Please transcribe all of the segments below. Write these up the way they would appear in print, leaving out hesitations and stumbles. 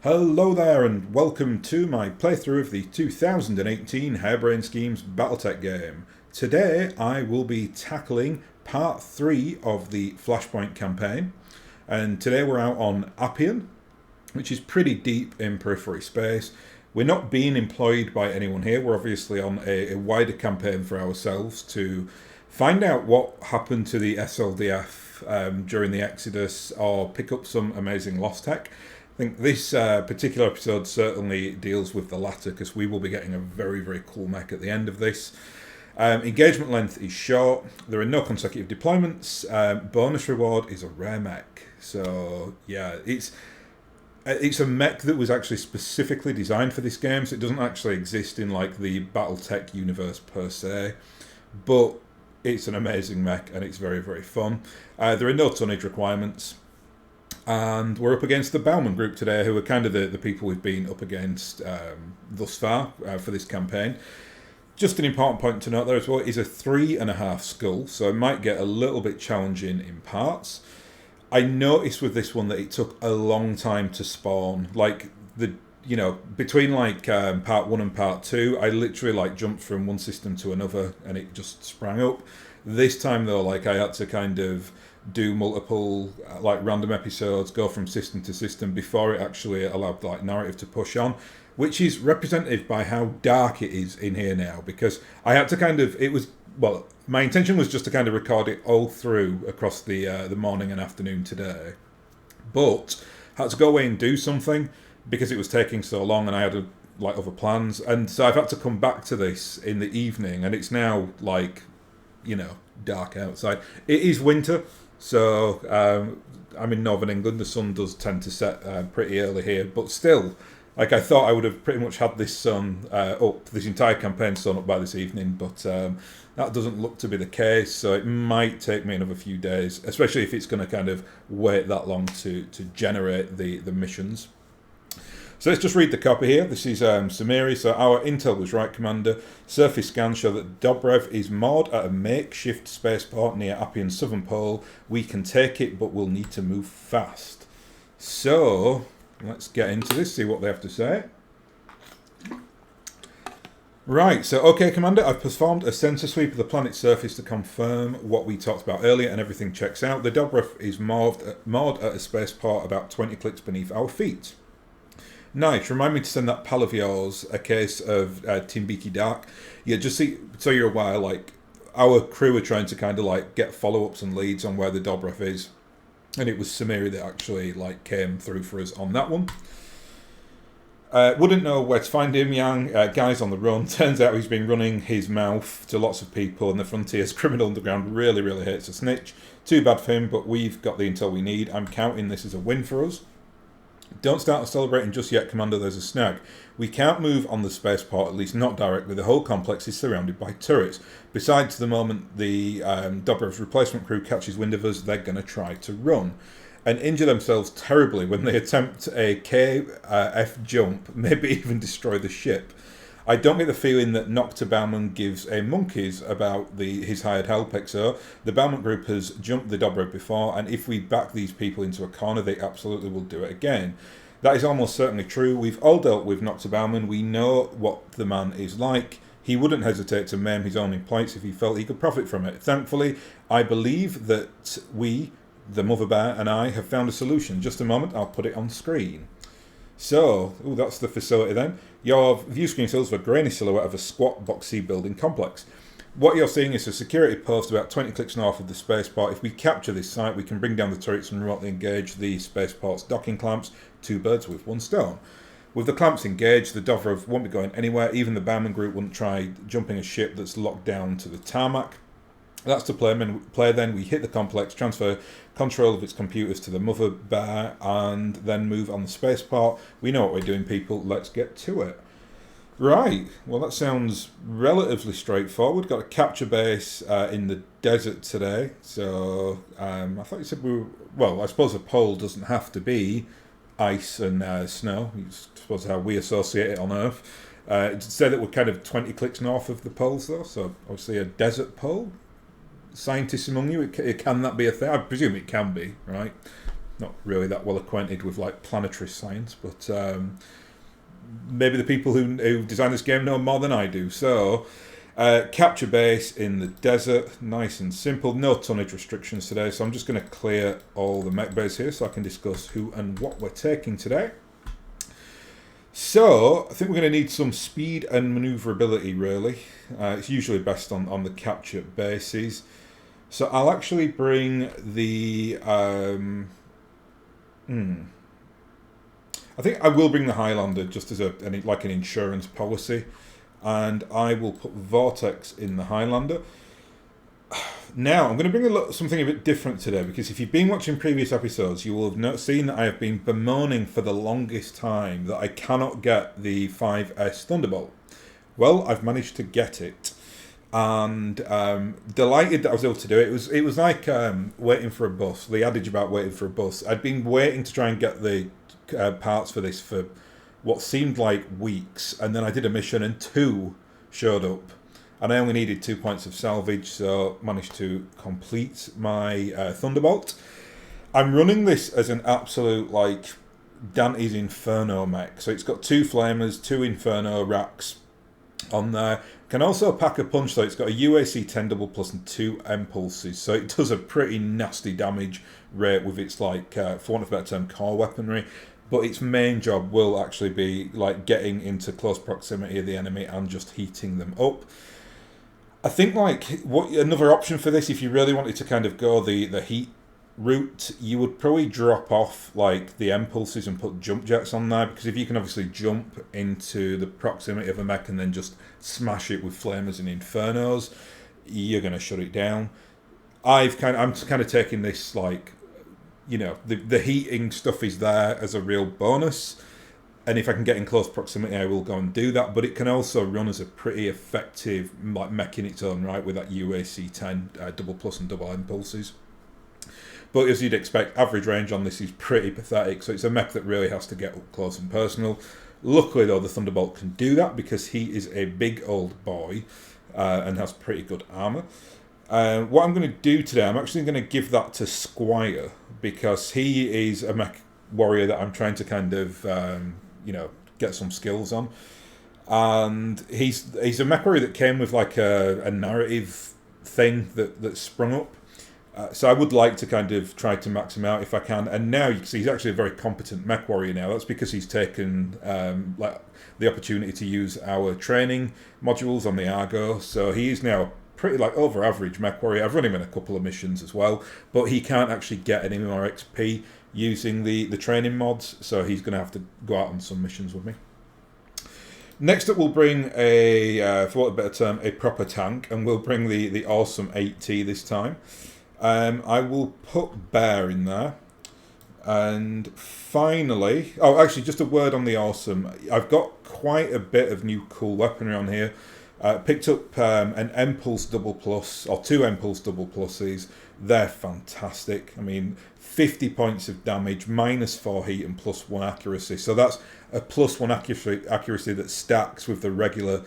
Hello there and welcome to my playthrough of the 2018 Harebrained Schemes BattleTech game. Today I will be tackling part 3 of the Flashpoint campaign, and today we're out on Appian, which is pretty deep in periphery space. We're not being employed by anyone here, we're obviously on a wider campaign for ourselves to find out what happened to the SLDF during the Exodus or pick up some amazing lost tech. I think this particular episode certainly deals with the latter because we will be getting a very, very cool mech at the end of this. Engagement length is short. There are no consecutive deployments. Bonus reward is a rare mech. So, yeah, it's a mech that was actually specifically designed for this game, so it doesn't actually exist in like the BattleTech universe per se. But it's an amazing mech and it's very, very fun. There are no tonnage requirements. And we're up against the Bauman group today, who are kind of the people we've been up against thus far for this campaign. Just an important point to note there as well is a 3.5 skull, so it might get a little bit challenging in parts. I noticed with this one that it took a long time to spawn. Like between part 1 and part 2, I literally jumped from one system to another and it just sprang up. This time though, I had to kind of do multiple random episodes, go from system to system before it actually allowed narrative to push on, which is representative by how dark it is in here now, because I had to my intention was just to kind of record it all through across the morning and afternoon today, but I had to go away and do something because it was taking so long and I had other plans, and so I've had to come back to this in the evening and it's now dark outside. It is winter. So I'm in northern England. The sun does tend to set pretty early here, but still, I thought I would have pretty much had this this entire campaign sun up by this evening, but that doesn't look to be the case. So it might take me another few days, especially if it's going to kind of wait that long to generate the missions. So let's just read the copy here. This is Samiri. So our intel was right, Commander. Surface scans show that Dobrev is moored at a makeshift spaceport near Appian's southern pole. We can take it, but we'll need to move fast. So let's get into this, see what they have to say. Right, so okay, Commander, I've performed a sensor sweep of the planet's surface to confirm what we talked about earlier, and everything checks out. The Dobrev is moored at a spaceport about 20 clicks beneath our feet. Nice. Remind me to send that pal of yours a case of Timbiki Dark. Yeah, just so you're aware, our crew are trying to kind of get follow-ups and leads on where the Dobrev is. And it was Samiri that actually came through for us on that one. Wouldn't know where to find him, Yang. Guy's on the run. Turns out he's been running his mouth to lots of people, and the Frontier's criminal underground really, really hates a snitch. Too bad for him, but we've got the intel we need. I'm counting this as a win for us. Don't start celebrating just yet, Commander, there's a snag. We can't move on the spaceport, at least not directly. The whole complex is surrounded by turrets. Besides, the moment the Dobrev's replacement crew catches wind of us, they're going to try to run and injure themselves terribly when they attempt a KF jump, maybe even destroy the ship. I don't get the feeling that Nocta Bauman gives a monkeys about his hired help, XO. The Bauman group has jumped the Dobrev before, and if we back these people into a corner, they absolutely will do it again. That is almost certainly true. We've all dealt with Nocta Bauman. We know what the man is like. He wouldn't hesitate to maim his own employees if he felt he could profit from it. Thankfully, I believe that we, the Mother Bear, and I have found a solution. Just a moment, I'll put it on screen. So, that's the facility then. Your view screen shows a grainy silhouette of a squat boxy building complex. What you're seeing is a security post about 20 clicks north of the spaceport. If we capture this site, we can bring down the turrets and remotely engage the spaceport's docking clamps. 2 birds with 1 stone. With the clamps engaged, the Dobrev won't be going anywhere. Even the Bauman group wouldn't try jumping a ship that's locked down to the tarmac. That's the play then. We hit the complex, transfer control of its computers to the Mother Bear, and then move on the spaceport. We know what we're doing, people. Let's get to it. Right. Well, that sounds relatively straightforward. Got a capture base in the desert today. So I thought you said we were... Well, I suppose a pole doesn't have to be ice and snow. I suppose how we associate it on Earth. It said that we're kind of 20 clicks north of the poles, though. So obviously a desert pole. Scientists among you, can that be a thing? I presume it can be, right? not really that well acquainted with like planetary science, but maybe the people who design this game know more than I do. So, capture base in the desert, nice and simple. No tonnage restrictions today, so I'm just going to clear all the mech bays here so I can discuss who and what we're taking today. So, I think we're going to need some speed and manoeuvrability, really. It's usually best on the capture bases. So, I'll actually bring the... I think I will bring the Highlander just as an insurance policy. And I will put Vortex in the Highlander. Now, I'm going to bring something a bit different today, because if you've been watching previous episodes, you will have seen that I have been bemoaning for the longest time that I cannot get the 5S Thunderbolt. Well, I've managed to get it, and delighted that I was able to do it. It was like waiting for a bus, the adage about waiting for a bus. I'd been waiting to try and get the parts for this for what seemed like weeks, and then I did a mission and 2 showed up. And I only needed 2 points of salvage, so managed to complete my Thunderbolt. I'm running this as an absolute, like, Dante's Inferno mech. So it's got 2 flamers, 2 Inferno racks on there. Can also pack a punch, so it's got a UAC 10 double plus and 2 impulses. So it does a pretty nasty damage rate with its, like, for want of a better term, core weaponry. But its main job will actually be, like, getting into close proximity of the enemy and just heating them up. I think, like, another option for this, if you really wanted to kind of go the heat route, you would probably drop off, like, the impulses and put jump jets on there, because if you can obviously jump into the proximity of a mech and then just smash it with flamers and infernos, you're going to shut it down. I'm kind of taking this, like, you know, the heating stuff is there as a real bonus. And if I can get in close proximity, I will go and do that. But it can also run as a pretty effective, like, mech in its own right with that UAC 10 double plus and double impulses. But as you'd expect, average range on this is pretty pathetic. So it's a mech that really has to get up close and personal. Luckily, though, the Thunderbolt can do that because he is a big old boy and has pretty good armour. What I'm going to do today, I'm actually going to give that to Squire, because he is a mech warrior that I'm trying to kind of... get some skills on, and he's a mech warrior that came with like a narrative thing that sprung up. So I would like to kind of try to max him out if I can. And now you can see he's actually a very competent mech warrior now. That's because he's taken like the opportunity to use our training modules on the Argo. So he is now pretty like over average mech warrior. I've run him in a couple of missions as well, but he can't actually get any more XP using the training mods, so he's going to have to go out on some missions with me. Next up, we'll bring for what a better term, a proper tank, and we'll bring the awesome 8T this time. I will put Bear in there. And finally, actually, just a word on the awesome. I've got quite a bit of new cool weaponry on here. Picked up an Impulse double plus, or 2 Impulse double pluses. They're fantastic. I mean, 50 points of damage, -4 heat and +1 accuracy. So that's a +1 accuracy that stacks with the regular.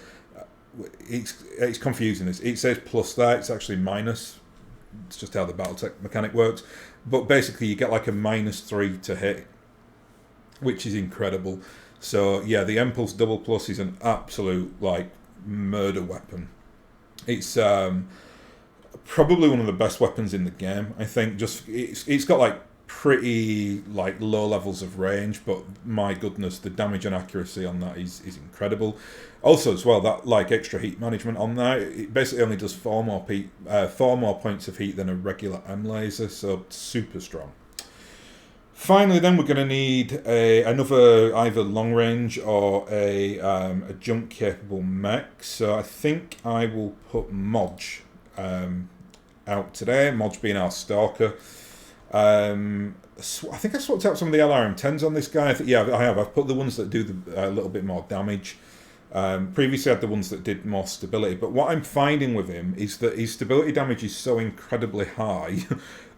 It's confusing. It says plus there, it's actually minus. It's just how the BattleTech mechanic works. But basically, you get like a -3 to hit, which is incredible. So yeah, the Impulse double plus is an absolute like murder weapon. It's probably one of the best weapons in the game. I think it's got like pretty like low levels of range, but my goodness, the damage and accuracy on that is incredible. Also as well, that like extra heat management on there, it basically only does 4 more points of heat than a regular M laser, so super strong. Finally, then we're going to need another either long range or a jump capable mech. So I think I will put Modge out today. Modge being our stalker. I think I swapped out some of the LRM10s on this guy. I have. I've put the ones that do a little bit more damage. Previously I had the ones that did more stability, but what I'm finding with him is that his stability damage is so incredibly high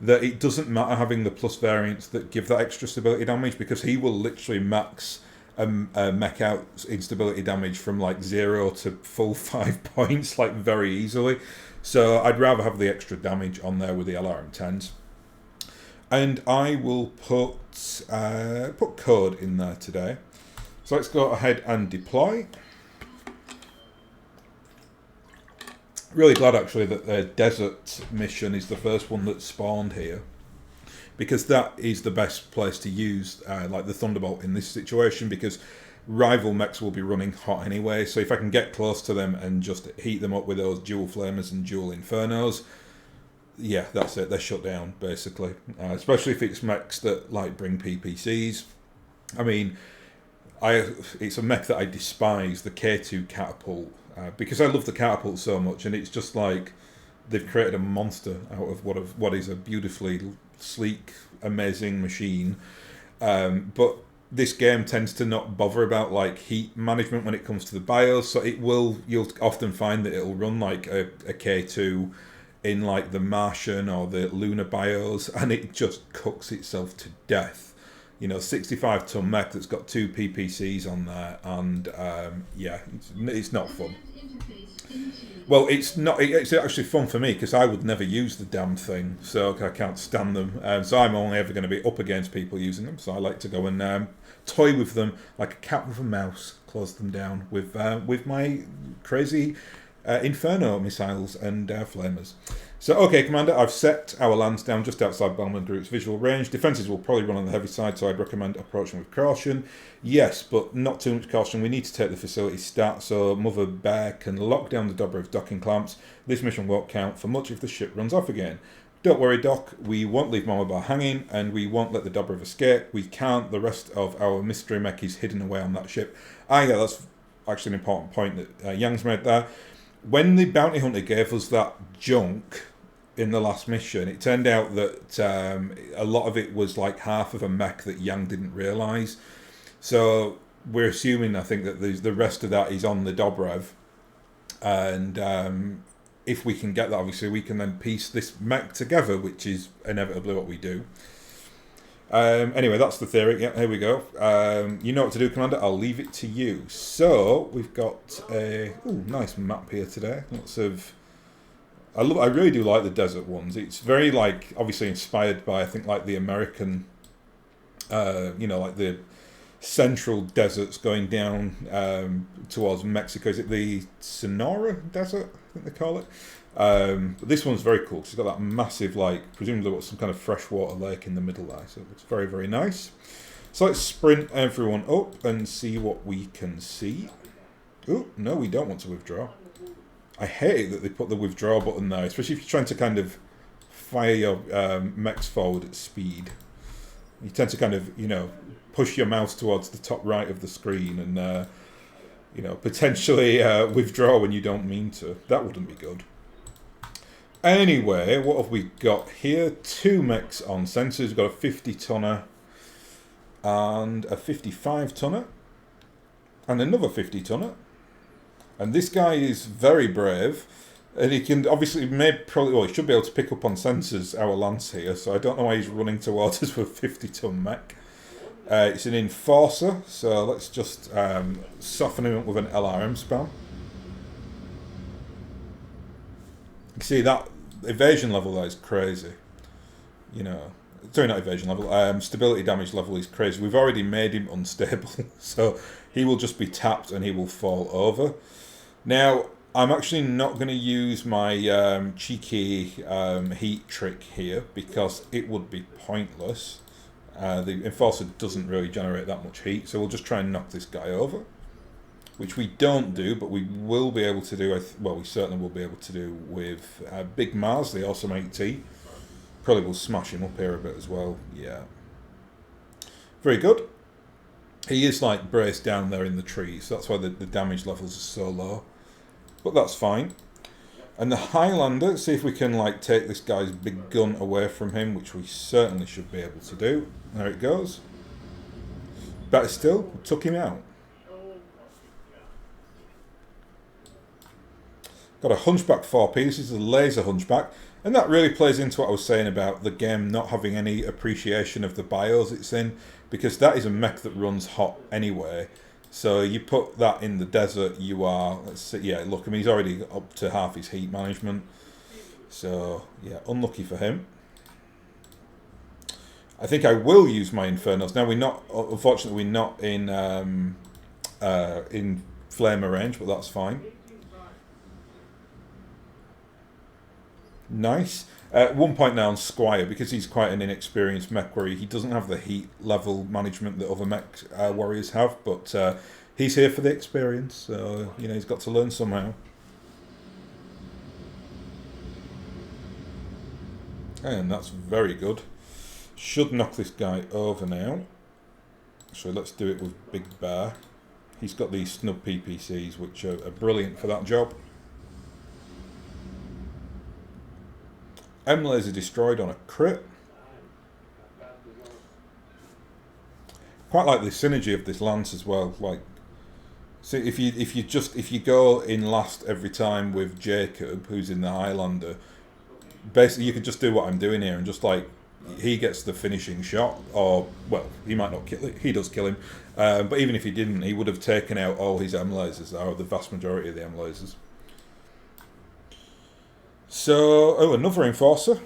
that it doesn't matter having the plus variants that give that extra stability damage, because he will literally max a mech out in stability damage from like 0 to full 5 points like very easily. So I'd rather have the extra damage on there with the LRM10s. And I will put code in there today. So let's go ahead and deploy. Really glad actually that the desert mission is the first one that spawned here, because that is the best place to use like the Thunderbolt in this situation, because rival mechs will be running hot anyway. So if I can get close to them and just heat them up with those dual flamers and dual infernos, yeah, that's it. They're shut down basically. Especially if it's mechs that like bring PPCs. I mean, it's a mech that I despise, the K2 catapult, because I love the catapult so much, and it's just like they've created a monster out of what is a beautifully sleek, amazing machine. But this game tends to not bother about like heat management when it comes to the BIOS, so you'll often find that it'll run like a K2 in like the Martian or the Lunar BIOS, and it just cooks itself to death. 65-ton mech that's got 2 PPCs on there, and yeah, it's not fun. Well, it's not. It's actually fun for me because I would never use the damn thing, so I can't stand them. So I'm only ever going to be up against people using them. So I like to go and toy with them like a cat with a mouse, close them down with my crazy Inferno missiles and flamers. So, okay, Commander, I've set our lands down just outside Bellman Group's visual range. Defences will probably run on the heavy side, so I'd recommend approaching with caution. Yes, but not too much caution. We need to take the facility stat, so Mother Bear can lock down the Dobrev docking clamps. This mission won't count for much if the ship runs off again. Don't worry, Doc. We won't leave Mama Bar hanging, and we won't let the Dobrev escape. We can't. The rest of our mystery mech is hidden away on that ship. Yeah, that's actually an important point that Yang's made there. When the bounty hunter gave us that junk in the last mission, it turned out that a lot of it was like half of a mech that Yang didn't realise. So we're assuming, I think, that the rest of that is on the Dobrev. And if we can get that, obviously, we can then piece this mech together, which is inevitably what we do. Anyway, that's the theory. Yeah, here we go. You know what to do, Commander. I'll leave it to you. So we've got a nice map here today. Lots of. I really do like the desert ones. It's very like obviously inspired by, I think, like the American, like the central deserts going down towards Mexico. Is it the Sonora Desert? I think they call it. But this one's very cool because it's got that massive, like, presumably what's some kind of freshwater lake in the middle there. So it's very, very nice. So let's sprint everyone up and see what we can see. Oh, no, we don't want to withdraw. I hate that they put the withdraw button there, especially if you're trying to kind of fire your mechs forward at speed. You tend to kind of, push your mouse towards the top right of the screen and, potentially withdraw when you don't mean to. That wouldn't be good. Anyway, what have we got here? 2 mechs on sensors. We've got a 50-tonner and a 55-tonner and another 50-tonner. And this guy is very brave, and he can obviously he should be able to pick up on sensors our lance here. So I don't know why he's running towards us with a 50-ton mech. It's an enforcer, so let's just soften him up with an LRM spam. You see that evasion level there is crazy. Sorry, not evasion level. Stability damage level is crazy. We've already made him unstable, so he will just be tapped and he will fall over. Now, I'm actually not going to use my cheeky heat trick here because it would be pointless. The Enforcer doesn't really generate that much heat, so we'll just try and knock this guy over, which we don't do, but we will be able to do, we certainly will be able to do with Big Mars, the Awesome 8T. Probably will smash him up here a bit as well, yeah. Very good. He is like braced down there in the trees, so that's why the damage levels are so low. But that's fine. And the Highlander, see if we can like take this guy's big gun away from him, which we certainly should be able to do. There it goes. Better still, took him out. Got a Hunchback 4P, this is a laser Hunchback. And that really plays into what I was saying about the game not having any appreciation of the bios it's in, because that is a mech that runs hot anyway. So you put that in the desert, you are, let's see, yeah, look, I mean, he's already up to half his heat management. So, yeah, unlucky for him. I think I will use my Infernos. Now, unfortunately, we're not in flamer range, but that's fine. Nice. 1 point now on Squire, because he's quite an inexperienced mech warrior. He doesn't have the heat level management that other mech warriors have, but he's here for the experience, so he's got to learn somehow. And that's very good. Should knock this guy over now. So let's do it with Big Bear. He's got these snub PPCs, which are brilliant for that job. M-Laser destroyed on a crit. Quite like the synergy of this lance as well. Like, see, if you go in last every time with Jacob, who's in the Highlander, basically you could just do what I'm doing here and just like he gets the finishing shot, or well, he might not kill it. He does kill him, but even if he didn't, he would have taken out all his M-Lasers, or the vast majority of the M-Lasers. So, another Enforcer.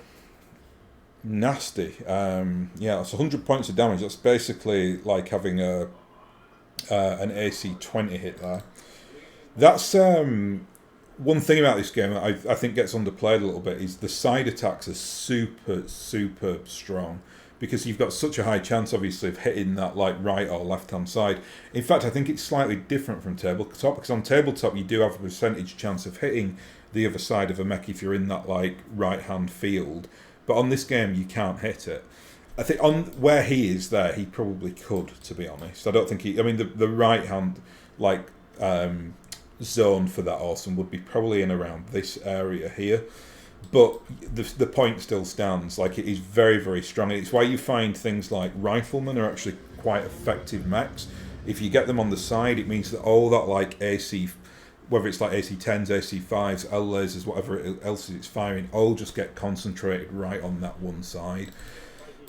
Nasty. Yeah, that's 100 points of damage. That's basically like having an AC 20 hit there. That's one thing about this game that I think gets underplayed a little bit is the side attacks are super, super strong. Because you've got such a high chance, obviously, of hitting that like right or left-hand side. In fact, I think it's slightly different from tabletop, because on tabletop you do have a percentage chance of hitting the other side of a mech if you're in that like right-hand field. But on this game, you can't hit it. I think on where he is there, he probably could, to be honest. I don't think he... I mean, the right-hand like zone for that awesome would be probably in around this area here. But the point still stands. Like, it is very, very strong. It's why you find things like riflemen are actually quite effective mechs. If you get them on the side, it means that all that like AC, whether it's like AC-10s, AC-5s, L-lasers, whatever else it's firing, all just get concentrated right on that one side.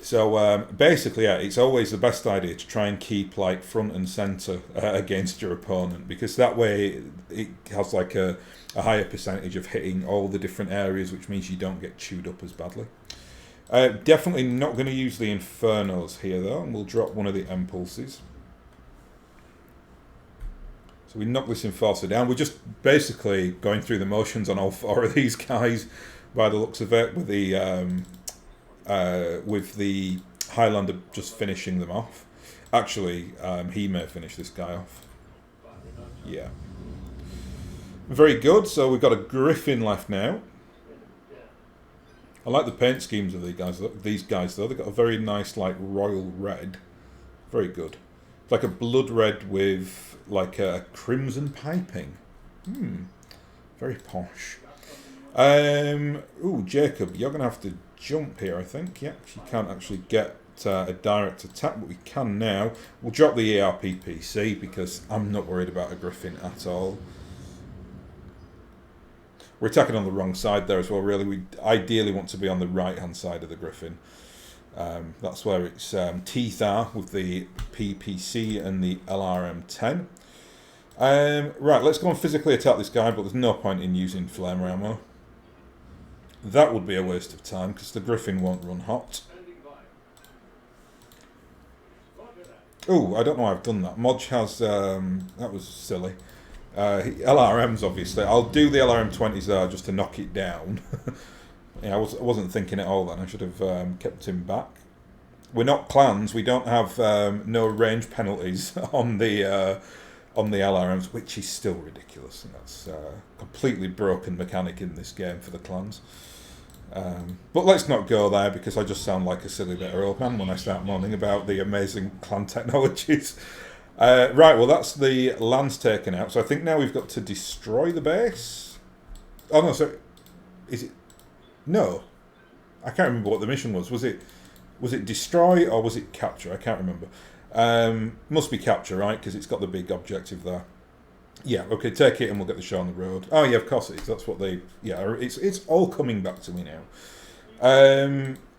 So basically, yeah, it's always the best idea to try and keep like front and centre against your opponent, because that way it has like a higher percentage of hitting all the different areas, which means you don't get chewed up as badly. Definitely not going to use the Infernos here though, and we'll drop one of the Impulses. So we knock this Enforcer down. We're just basically going through the motions on all four of these guys by the looks of it, with the Highlander just finishing them off. Actually, he may finish this guy off. Yeah. Very good. So we've got a Griffin left now. I like the paint schemes of these guys though. They've got a very nice like royal red. Very good. It's like a blood red with like a crimson piping. Very posh. Ooh, Jacob, you're going to have to jump here, I think. Yeah, you can't actually get a direct attack, but we can now. We'll drop the ARPPC because I'm not worried about a Griffin at all. We're attacking on the wrong side there as well, really. We ideally want to be on the right-hand side of the Griffin. That's where its teeth are, with the PPC and the LRM-10. Right, let's go and physically attack this guy, but there's no point in using flamer ammo. That would be a waste of time, because the Griffin won't run hot. Oh, I don't know why I've done that. Modge has... that was silly. LRMs, obviously. I'll do the LRM-20s there just to knock it down. Yeah, I wasn't thinking at all then. I should have kept him back. We're not clans. We don't have no range penalties on the LRMs, which is still ridiculous. And that's a completely broken mechanic in this game for the clans. But let's not go there, because I just sound like a silly little old man when I start moaning about the amazing clan technologies. Right, well, that's the lands taken out. So I think now we've got to destroy the base. Oh, no, sorry. Is it... No. I can't remember what the mission was. Was it destroy or was it capture? I can't remember. Must be capture, right? Because it's got the big objective there. Yeah, okay, take it and we'll get the show on the road. Oh, yeah, of course it is. That's what they... Yeah, it's all coming back to me now.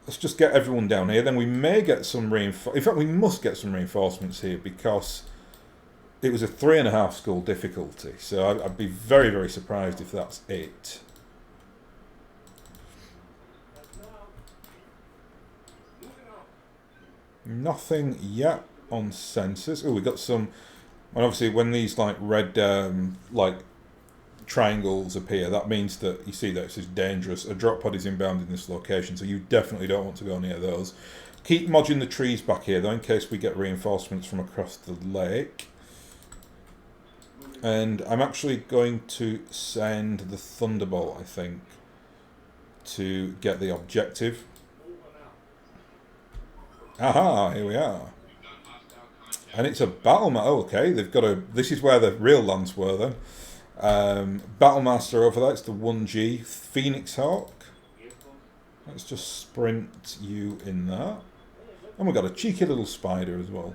Let's just get everyone down here. Then we may get some reinforcements. In fact, we must get some reinforcements here, because it was a 3.5 school difficulty. So I'd be very, very surprised if that's it. Nothing yet on sensors. Oh, we got some. And obviously, when these like red like triangles appear, that means that you see that this is dangerous. A drop pod is inbound in this location, so you definitely don't want to go near those. Keep modging the trees back here, though, in case we get reinforcements from across the lake. And I'm actually going to send the Thunderbolt, I think, to get the objective. Aha, here we are. And it's a battle master. Oh, okay, they've got a. This is where the real lands were then. Battlemaster over there. It's the 1G Phoenix Hawk. Let's just sprint you in there. And we've got a cheeky little spider as well.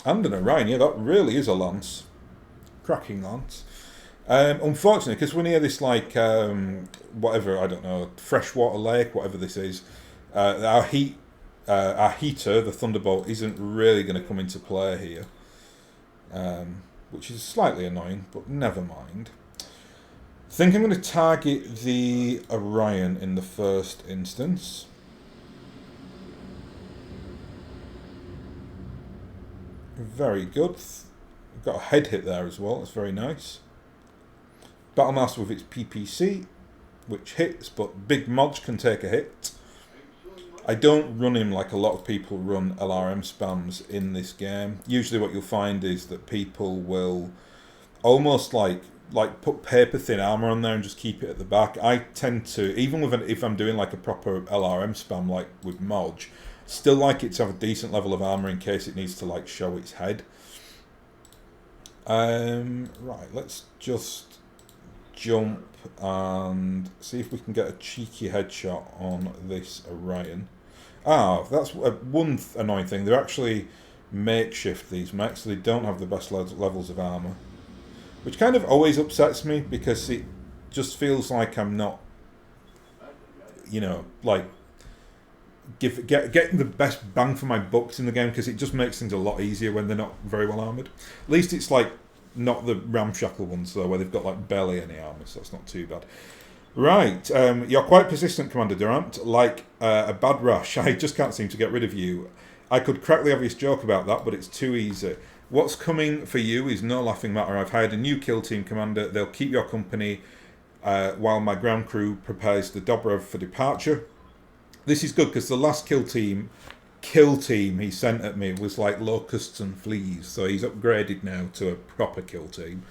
And an Orion. Yeah, that really is a lance. Cracking lance. Unfortunately, because we're near this like whatever, I don't know, freshwater lake, whatever this is. Our heater, the Thunderbolt, isn't really going to come into play here, which is slightly annoying, but never mind. I think I'm going to target the Orion in the first instance. Very good. We've got a head hit there as well. That's very nice. Battlemaster with its PPC, which hits, but Big Modge can take a hit. I don't run him like a lot of people run LRM spams in this game. Usually what you'll find is that people will almost like put paper thin armor on there and just keep it at the back. I tend to, even with if I'm doing like a proper LRM spam like with Modge, still like it to have a decent level of armor in case it needs to like show its head. Right, let's just jump and see if we can get a cheeky headshot on this Orion. Ah, that's one annoying thing. They're actually makeshift, these mechs, so they don't have the best levels of armor. Which kind of always upsets me, because it just feels like I'm not, you know, like, getting the best bang for my bucks in the game, because it just makes things a lot easier when they're not very well armoured. At least it's like, not the ramshackle ones, though, where they've got like barely any armour, so that's not too bad. Right, you're quite persistent, Commander Durant, like a bad rash. I just can't seem to get rid of you. I could crack the obvious joke about that, but it's too easy. What's coming for you is no laughing matter. I've hired a new kill team commander. They'll keep your company while my ground crew prepares the Dobrov for departure. This is good, because the last kill team he sent at me was like locusts and fleas, so he's upgraded now to a proper kill team.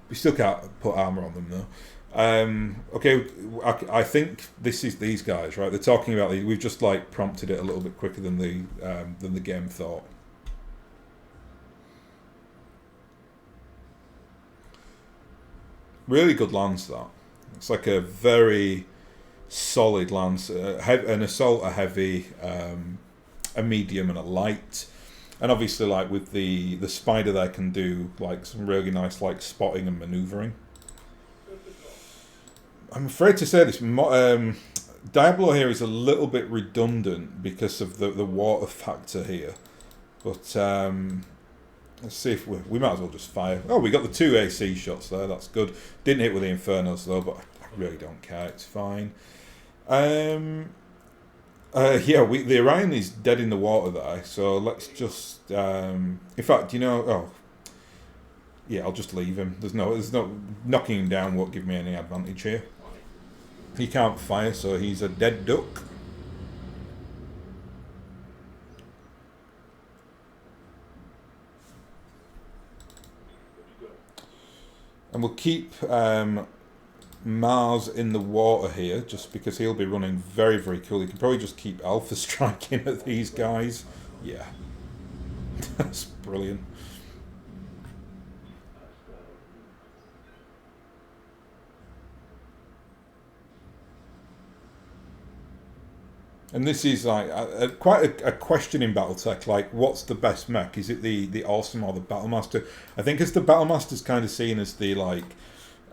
We still can't put armour on them, though. Okay, I think this is these guys, right? They're talking about these. We've just like prompted it a little bit quicker than the game thought. Really good lance, that. It's like a very solid lance. An assault, a heavy, a medium, and a light. And obviously, like with the spider, there can do like some really nice like spotting and manoeuvring. I'm afraid to say this, Diablo here is a little bit redundant because of the water factor here. But let's see if we might as well just fire. Oh, we got the 2 AC shots there, that's good. Didn't hit with the Infernos though, but I really don't care, it's fine. Yeah, the Orion is dead in the water there, so let's just... in fact, you know... Oh, yeah, I'll just leave him. There's no knocking him down won't give me any advantage here. He can't fire, so he's a dead duck. And we'll keep Mars in the water here, just because he'll be running very, very cool. You can probably just keep Alpha striking at these guys. Yeah. That's brilliant. And this is like quite a question in BattleTech, like what's the best mech? Is it the Awesome or the Battlemaster? I think it's the Battlemaster's kind of seen as the like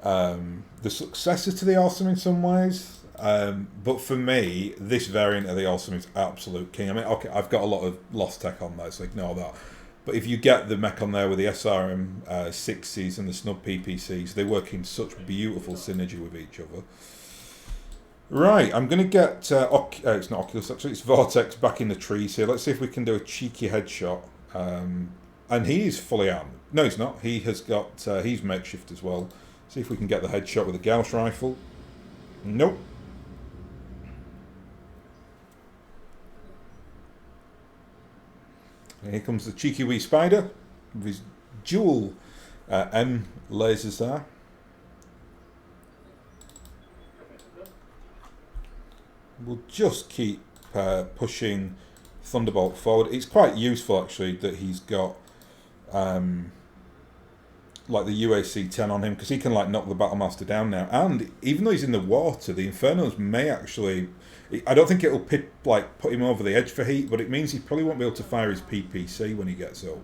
the successor to the Awesome in some ways. But for me, this variant of the Awesome is absolute king. I mean, okay, I've got a lot of lost tech on there, so ignore that. But if you get the mech on there with the SRM 6s and the snub PPCs, they work in such beautiful synergy with each other. Right, I'm going to get... it's not Oculus, actually. It's Vortex back in the trees here. Let's see if we can do a cheeky headshot. And he's fully armed. No, he's not. He has got... he's makeshift as well. See if we can get the headshot with a Gauss rifle. Nope. And here comes the cheeky wee spider with his dual M lasers there. We'll just keep pushing Thunderbolt forward. It's quite useful actually that he's got like the UAC-10 on him, because he can like knock the Battlemaster down now. And even though he's in the water, the Infernos may actually... I don't think it'll put him over the edge for heat, but it means he probably won't be able to fire his PPC when he gets up.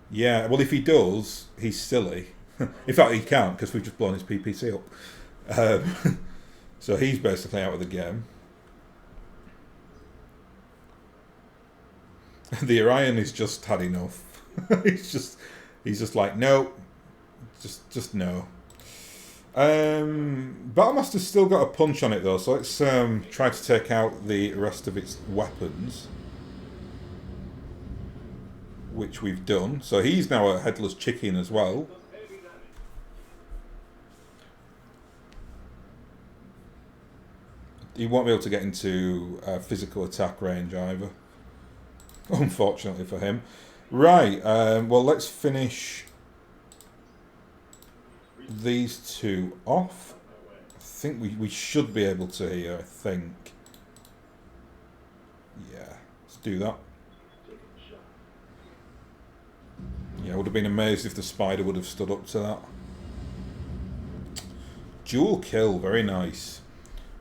Yeah, well if he does, he's silly. In fact, he can't, because we've just blown his PPC up. So he's basically out of the game. The Orion has just had enough. he's just like, no, just no. Battlemaster's still got a punch on it though, so let's try to take out the rest of its weapons, which we've done. So he's now a headless chicken as well. He won't be able to get into physical attack range either, unfortunately for him. Right, well let's finish these two off. I think we should be able to here, I think. Yeah, let's do that. Yeah, I would have been amazed if the spider would have stood up to that. Dual kill, very nice.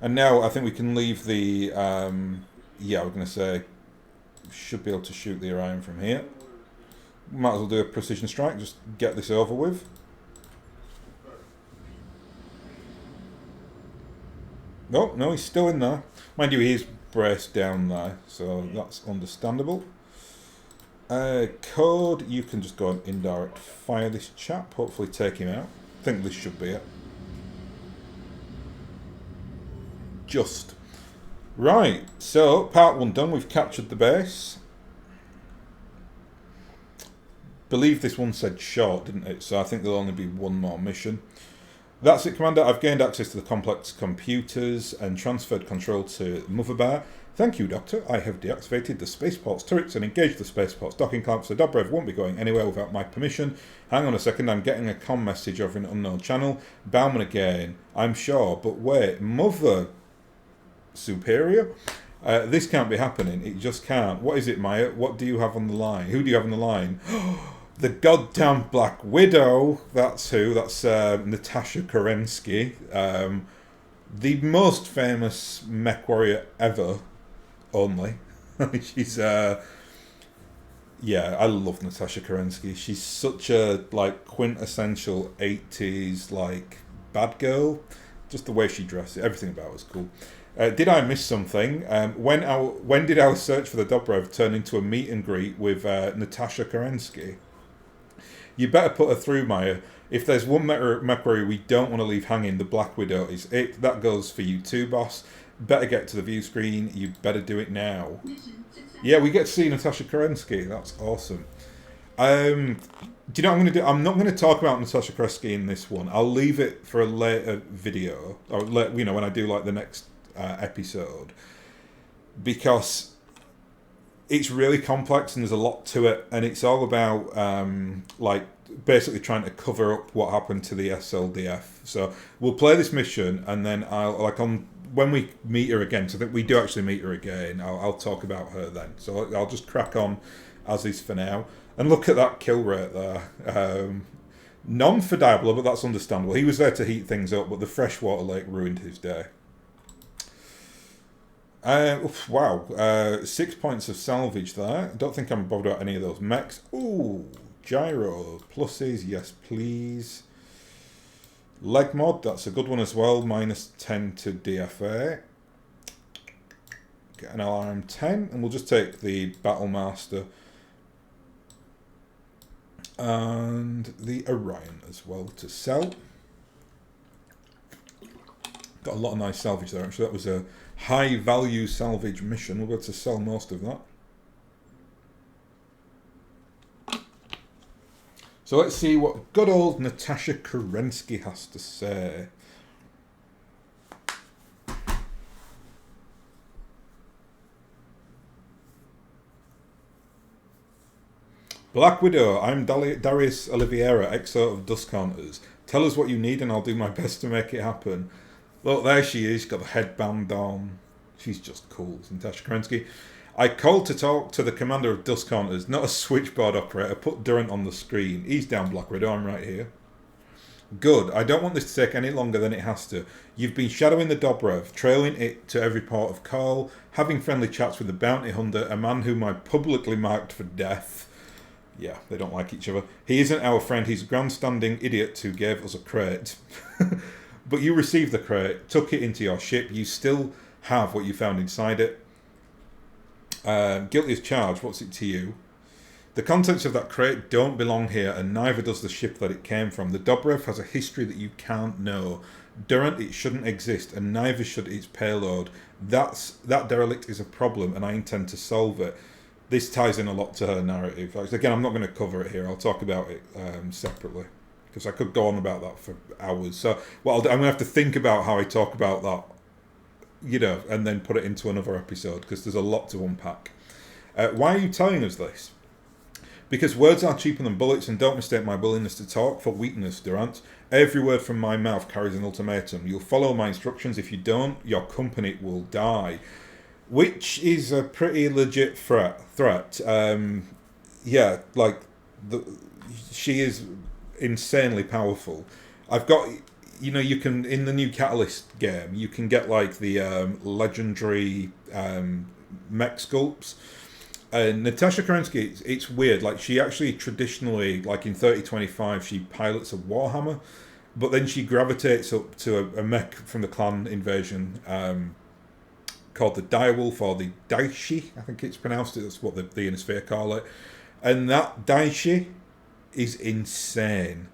And now I think we can leave the, yeah, we're going to say, should be able to shoot the Orion from here. Might as well do a precision strike, just get this over with. Oh, no, he's still in there. Mind you, he is braced down there, so that's understandable. Code, you can just go and indirect fire this chap, hopefully take him out. I think this should be it. Just. Right, so part one done, we've captured the base. Believe this one said short, didn't it? So I think there'll only be one more mission. That's it, Commander. I've gained access to the complex computers and transferred control to Mother Bear. Thank you, Doctor. I have deactivated the spaceport's turrets and engaged the spaceport's docking clamps. The Dobrev won't be going anywhere without my permission. Hang on a second, I'm getting a comm message over an unknown channel. Bauman again, I'm sure. But wait, Mother Superior? This can't be happening. It just can't. What is it, Maya? What do you have on the line? Who do you have on the line? The goddamn Black Widow. That's who. That's Natasha Kerensky. The most famous mech warrior ever. Only. She's... yeah, I love Natasha Kerensky. She's such a, like, quintessential 80s, like, bad girl. Just the way she dresses. Everything about her was cool. Did I miss something? When did our search for the Dobrev turn into a meet and greet with Natasha Kerensky? You better put her through, Maya. If there's one mech warrior we don't want to leave hanging, the Black Widow is it. That goes for you too, boss. Better get to the view screen. You better do it now. Yeah, we get to see Natasha Kerensky. That's awesome. Do you know what I'm going to do? I'm not going to talk about Natasha Kerensky in this one. I'll leave it for a later video, or you know, when I do like the next episode, because it's really complex and there's a lot to it, and it's all about like basically trying to cover up what happened to the SLDF. So we'll play this mission, and then when we meet her again, so that we do actually meet her again, I'll talk about her then. So I'll just crack on as is for now. And look at that kill rate there. None for Diablo, but that's understandable. He was there to heat things up, but the freshwater lake ruined his day. Wow, 6 points of salvage there. I don't think I'm bothered about any of those mechs. Ooh, gyro pluses, yes please. Leg mod, that's a good one as well. -10 to DFA. Get an LRM 10, and we'll just take the Battlemaster and the Orion as well to sell. Got a lot of nice salvage there, actually. That was a high value salvage mission. We'll be able to sell most of that. So let's see what good old Natasha Kerensky has to say. Black Widow, I'm Darius Oliveira, exo of Dust Counters. Tell us what you need and I'll do my best to make it happen. Look, there she is. She's got the headband on. She's just cool, Natasha Kerensky. I called to talk to the commander of Dust Counters, not a switchboard operator. Put Durant on the screen. He's down, Black Widow. I'm right here. Good. I don't want this to take any longer than it has to. You've been shadowing the Dobrev, trailing it to every port of call, having friendly chats with the bounty hunter, a man whom I publicly marked for death. Yeah, they don't like each other. He isn't our friend. He's a grandstanding idiot who gave us a crate. But you received the crate, took it into your ship. You still have what you found inside it. Guilty as charged. What's it to you? The contents of that crate don't belong here, and neither does the ship that it came from. The Dobrev has a history that you can't know. Durant, it shouldn't exist, and neither should its payload. That derelict is a problem, and I intend to solve it. This ties in a lot to her narrative. Again, I'm not going to cover it here. I'll talk about it separately, because I could go on about that for hours. So what I'll do, I'm going to have to think about how I talk about that, you know, and then put it into another episode, because there's a lot to unpack. Why are you telling us this? Because words are cheaper than bullets, and don't mistake my willingness to talk for weakness, Durant. Every word from my mouth carries an ultimatum. You'll follow my instructions. If you don't, your company will die. Which is a pretty legit threat. Yeah, like, she is insanely powerful. I've got, you know, you can, in the new Catalyst game, you can get, like, the legendary mech sculpts. And Natasha Kerensky, it's weird. Like, she actually traditionally, like in 3025, she pilots a Warhammer, but then she gravitates up to a mech from the clan invasion called the Direwolf, or the Daishi, I think it's pronounced. That's what the Ionosphere call it. And that Daishi is insane.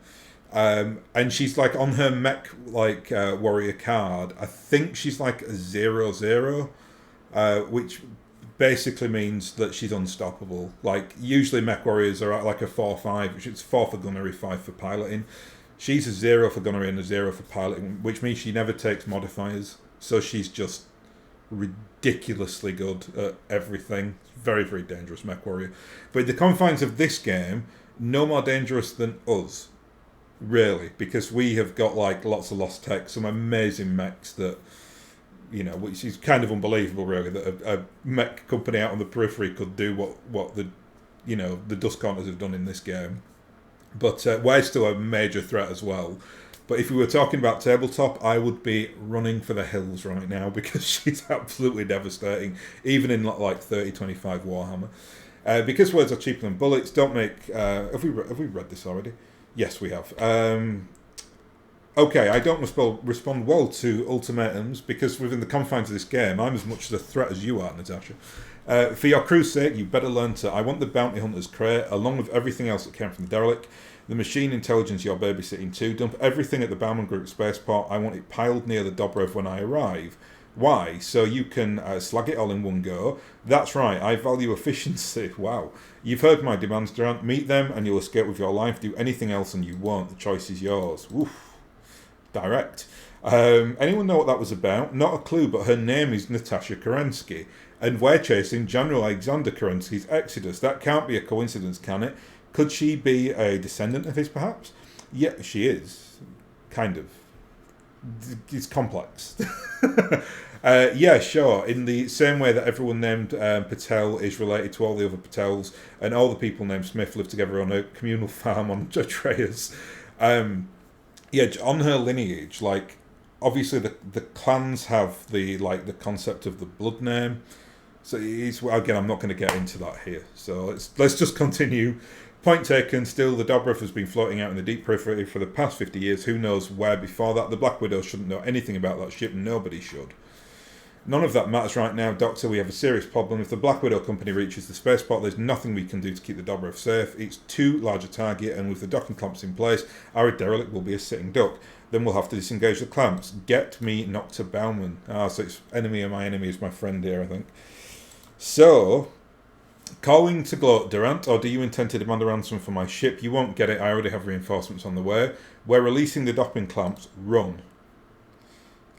And she's like on her mech like warrior card. I think she's like a 0/0, which basically means that she's unstoppable. Like, usually mech warriors are at like a 4/5, which is 4 for gunnery, 5 for piloting. She's a 0 for gunnery and a 0 for piloting, which means she never takes modifiers. So she's just ridiculously good at everything. Very, very dangerous mech warrior. But in the confines of this game, no more dangerous than us, really, because we have got like lots of lost tech, some amazing mechs that, you know, which is kind of unbelievable, really, that a mech company out on the periphery could do what the, you know, the Dust Counters have done in this game. But we're still a major threat as well. But if we were talking about tabletop, I would be running for the hills right now, because she's absolutely devastating, even in like 3025 Warhammer. Because words are cheaper than bullets, don't make... have we read this already? Yes, we have. Okay, I don't respond well to ultimatums, because within the confines of this game, I'm as much a threat as you are, Natasha. For your crew's sake, you better learn to... I want the bounty hunter's crate, along with everything else that came from the derelict. The machine intelligence you're babysitting too. Dump everything at the Bauman Group spaceport. I want it piled near the Dobrev when I arrive. Why? So you can slag it all in one go. That's right, I value efficiency. Wow. You've heard my demands, Durant. Meet them and you'll escape with your life. Do anything else and you won't. The choice is yours. Oof. Direct. Anyone know what that was about? Not a clue, but her name is Natasha Kerensky. And we're chasing General Alexander Kerensky's exodus. That can't be a coincidence, can it? Could she be a descendant of his, perhaps? Yeah, she is. Kind of. It's complex. Yeah, sure. In the same way that everyone named Patel is related to all the other Patels, and all the people named Smith live together on a communal farm on Atreus. Yeah, on her lineage, like, obviously the clans have the concept of the blood name. So it's, again, I'm not going to get into that here. So let's just continue. Point taken. Still, the Dobrev has been floating out in the deep periphery for the past 50 years. Who knows where before that? The Black Widow shouldn't know anything about that ship. Nobody should. None of that matters right now, Doctor. We have a serious problem. If the Black Widow company reaches the spaceport, there's nothing we can do to keep the Dobrev safe. It's too large a target, and with the docking clamps in place, our derelict will be a sitting duck. Then we'll have to disengage the clamps. Get me Nocta Bauman. So it's enemy of my enemy is my friend here, I think. So, calling to gloat, Durant, or do you intend to demand a ransom for my ship? You won't get it, I already have reinforcements on the way. We're releasing the dopping clamps. Run.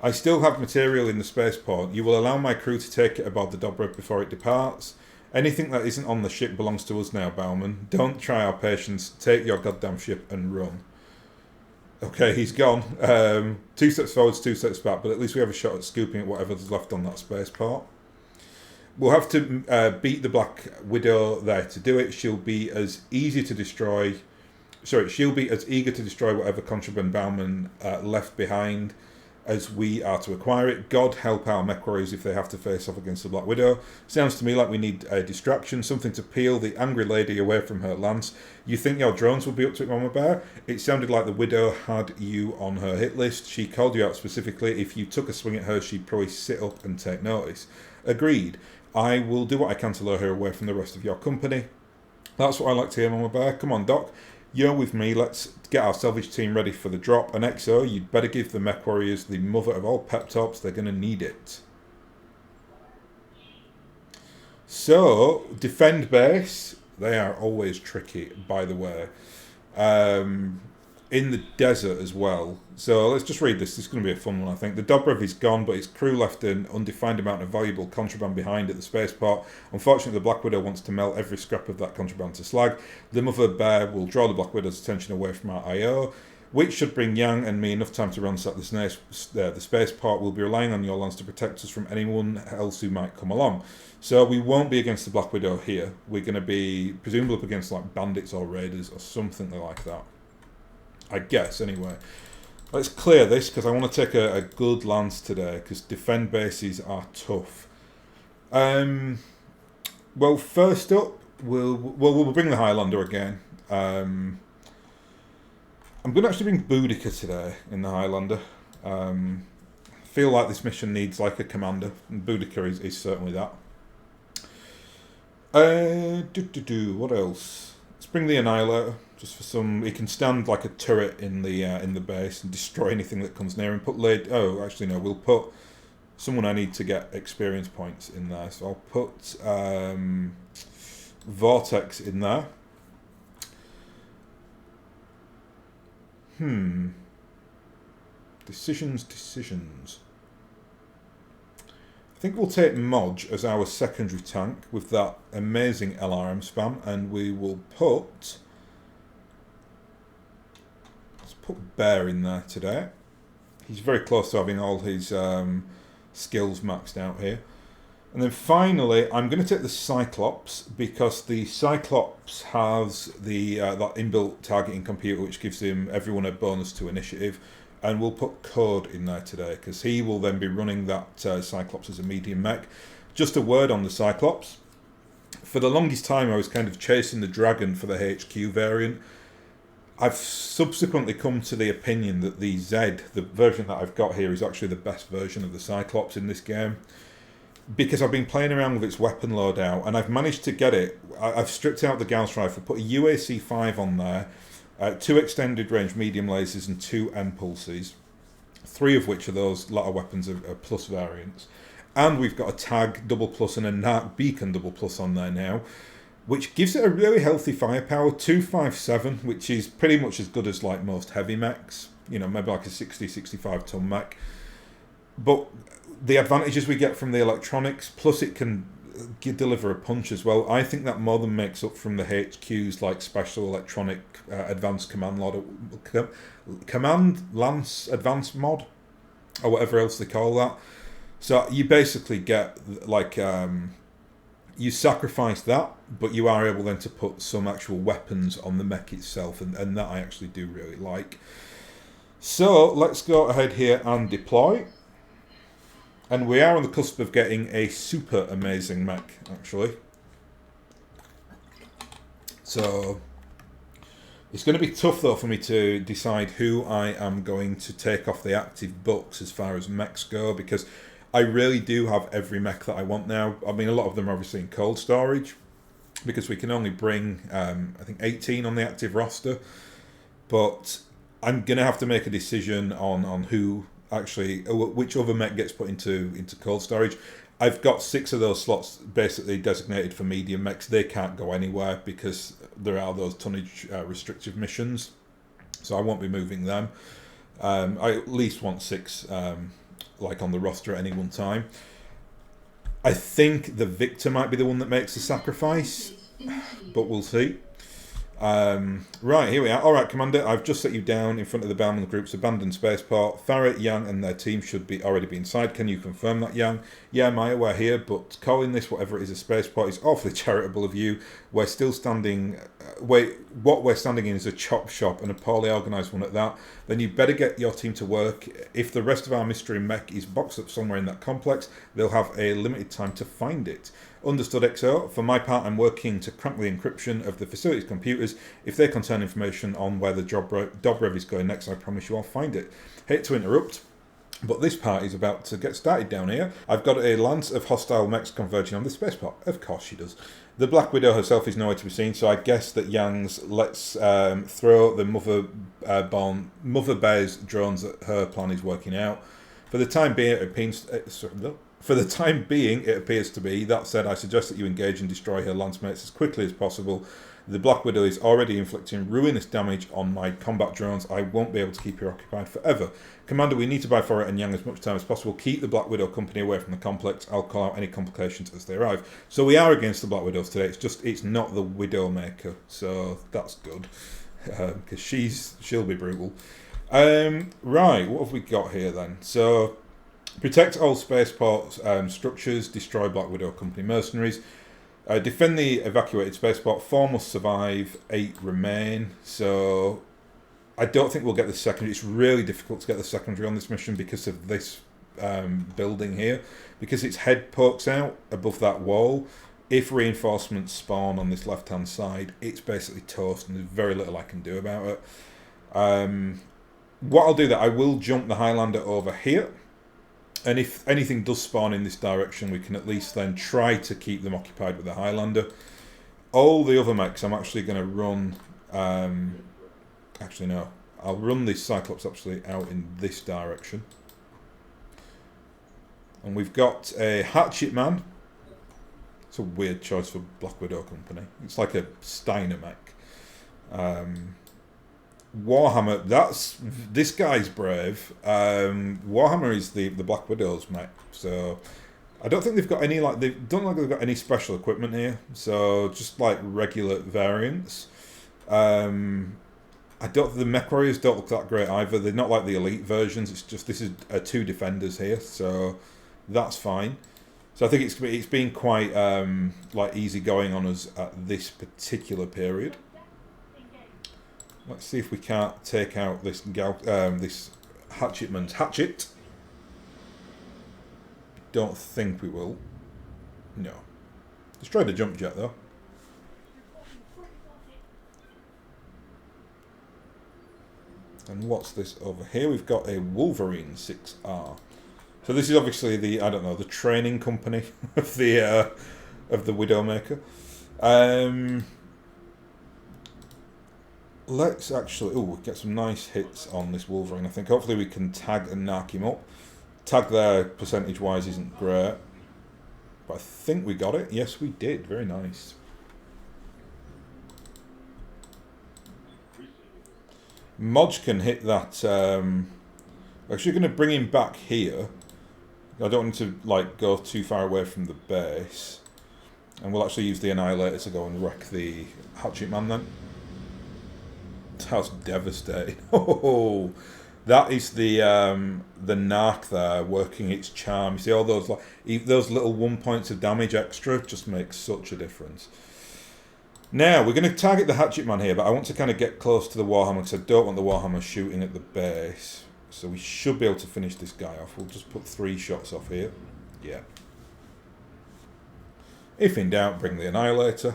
I still have material in the spaceport. You will allow my crew to take it aboard the Dobrev before it departs. Anything that isn't on the ship belongs to us now, Bauman. Don't try our patience. Take your goddamn ship and run. Okay, he's gone. 2 steps forwards, 2 steps back, but at least we have a shot at scooping at whatever's left on that spaceport. We'll have to beat the Black Widow there to do it. She'll be as easy to destroy... Sorry, she'll be as eager to destroy whatever contraband Bauman left behind as we are to acquire it. God help our mech warriors if they have to face off against the Black Widow. Sounds to me like we need a distraction, something to peel the angry lady away from her lance. You think your drones will be up to it, Mama Bear? It sounded like the Widow had you on her hit list. She called you out specifically. If you took a swing at her, she'd probably sit up and take notice. Agreed. I will do what I can to lure her away from the rest of your company. That's what I like to hear, Mama Bear. Come on, Doc. You're with me. Let's get our salvage team ready for the drop. And XO, you'd better give the mech warriors the mother of all pep talks. They're going to need it. So, defend base. They are always tricky, by the way. In the desert as well. So let's just read this. This is going to be a fun one, I think. The Dobrev is gone, but its crew left an undefined amount of valuable contraband behind at the spaceport. Unfortunately, the Black Widow wants to melt every scrap of that contraband to slag. The Mother Bear will draw the Black Widow's attention away from our IO, which should bring Yang and me enough time to ransack the spaceport. We'll be relying on your lands to protect us from anyone else who might come along. So we won't be against the Black Widow here. We're going to be presumably up against like bandits or raiders or something like that. I guess, anyway. Let's clear this, because I want to take a good lance today, because defend bases are tough. Well, first up, we'll bring the Highlander again. I'm going to actually bring Boudica today in the Highlander. I feel like this mission needs like a commander, and Boudica is certainly that. What else? Let's bring the Annihilator. Just for some, he can stand like a turret in the base and destroy anything that comes near him. We'll put someone I need to get experience points in there. So I'll put Vortex in there. Decisions. I think we'll take Modge as our secondary tank with that amazing LRM spam, and we will put Bear in there today. He's very close to having all his skills maxed out here. And then finally, I'm going to take the Cyclops, because the Cyclops has that inbuilt targeting computer which gives everyone a bonus to initiative. And we'll put Code in there today, because he will then be running that Cyclops as a medium mech. Just a word on the Cyclops. For the longest time, I was kind of chasing the Dragon for the HQ variant. I've subsequently come to the opinion that the Z, the version that I've got here, is actually the best version of the Cyclops in this game, because I've been playing around with its weapon loadout, and I've managed to get it. I've stripped out the Gauss rifle, put a UAC-5 on there, 2 extended range medium lasers and 2 M-pulses, 3 of which are those latter weapons are plus variants. And we've got a tag double plus and a NARC beacon double plus on there now, which gives it a really healthy firepower, 257, which is pretty much as good as like most heavy mechs, maybe like a 60-65 ton mech. But the advantages we get from the electronics, plus it can deliver a punch as well, I think that more than makes up from the HQ's like special electronic advanced command lance advanced mod, or whatever else they call that. So you basically get like you sacrifice that, but you are able then to put some actual weapons on the mech itself, and that I actually do really like. So let's go ahead here and deploy. And we are on the cusp of getting a super amazing mech, actually. So it's going to be tough, though, for me to decide who I am going to take off the active books as far as mechs go, because I really do have every mech that I want now. I mean, a lot of them are obviously in cold storage, because we can only bring, I think, 18 on the active roster. But I'm going to have to make a decision on who actually, which other mech gets put into cold storage. I've got 6 of those slots basically designated for medium mechs. They can't go anywhere because there are those tonnage restrictive missions. So I won't be moving them. I at least want 6 like on the roster at any one time. I think the Victor might be the one that makes the sacrifice, but we'll see. Right, here we are. Alright, Commander, I've just set you down in front of the Bellman Group's abandoned spaceport. Farrah, Yang and their team should be already be inside. Can you confirm that, Yang? Yeah, Maya, we're here, but calling this, whatever it is, a spaceport is awfully charitable of you. We're still standing... what we're standing in is a chop shop, and a poorly organised one at that. Then you better get your team to work. If the rest of our mystery mech is boxed up somewhere in that complex, they'll have a limited time to find it. Understood, XO. For my part, I'm working to crack the encryption of the facility's computers. If they contain information on where the Dobrev is going next, I promise you I'll find it. Hate to interrupt, but this party's about to get started down here. I've got a lance of hostile mechs converging on the spaceport. Of course she does. The Black Widow herself is nowhere to be seen, so I guess that Yang's let's throw the Mother Bear's drones that her plan is working out. For the time being, it appears to be. That said, I suggest that you engage and destroy her lance mates as quickly as possible. The Black Widow is already inflicting ruinous damage on my combat drones. I won't be able to keep her occupied forever. Commander, we need to buy Farrah and Yang as much time as possible. Keep the Black Widow company away from the complex. I'll call out any complications as they arrive. So we are against the Black Widows today. It's not the Widowmaker, so that's good because she'll be brutal. Right, what have we got here then? So protect all spaceport structures. Destroy Black Widow company mercenaries. Defend the evacuated spaceport. 4 must survive, 8 remain. So I don't think we'll get the secondary. It's really difficult to get the secondary on this mission because of this building here. Because its head pokes out above that wall. If reinforcements spawn on this left-hand side, it's basically toast and there's very little I can do about it. What I'll do that I will jump the Highlander over here. And if anything does spawn in this direction, we can at least then try to keep them occupied with the Highlander. All the other mechs I'm actually going to run... actually, no. I'll run this Cyclops actually out in this direction. And we've got a Hatchet Man. It's a weird choice for Black Widow Company. It's like a Steiner mech. Warhammer, this guy's brave. Warhammer is the Black Widow's mech, so I don't think they've got any they've got any special equipment here. So just like regular variants. I don't. The mech warriors don't look that great either. They're not like the elite versions. It's just this is 2 defenders here, so that's fine. So I think it's been quite like easy going on us at this particular period. Let's see if we can't take out this this Hatchetman's hatchet. Don't think we will. No. Destroy the jump jet though. And what's this over here? We've got a Wolverine 6R. So this is obviously the the training company of the Widowmaker. Let's actually get some nice hits on this Wolverine. I think hopefully we can tag and knock him up. Tag there percentage wise isn't great, but I think we got it. Yes, we did. Very nice. Modge can hit that. Actually, going to bring him back here. I don't want him to go too far away from the base, and we'll actually use the Annihilator to go and wreck the Hatchet Man then. That's devastating. Oh, that is the Narc there working its charm. You see all those those little 1 points of damage extra just makes such a difference. Now we're going to target the Hatchet Man here, but I want to kind of get close to the Warhammer because I don't want the Warhammer shooting at the base. So we should be able to finish this guy off. We'll just put 3 shots off here. Yeah. If in doubt, bring the Annihilator.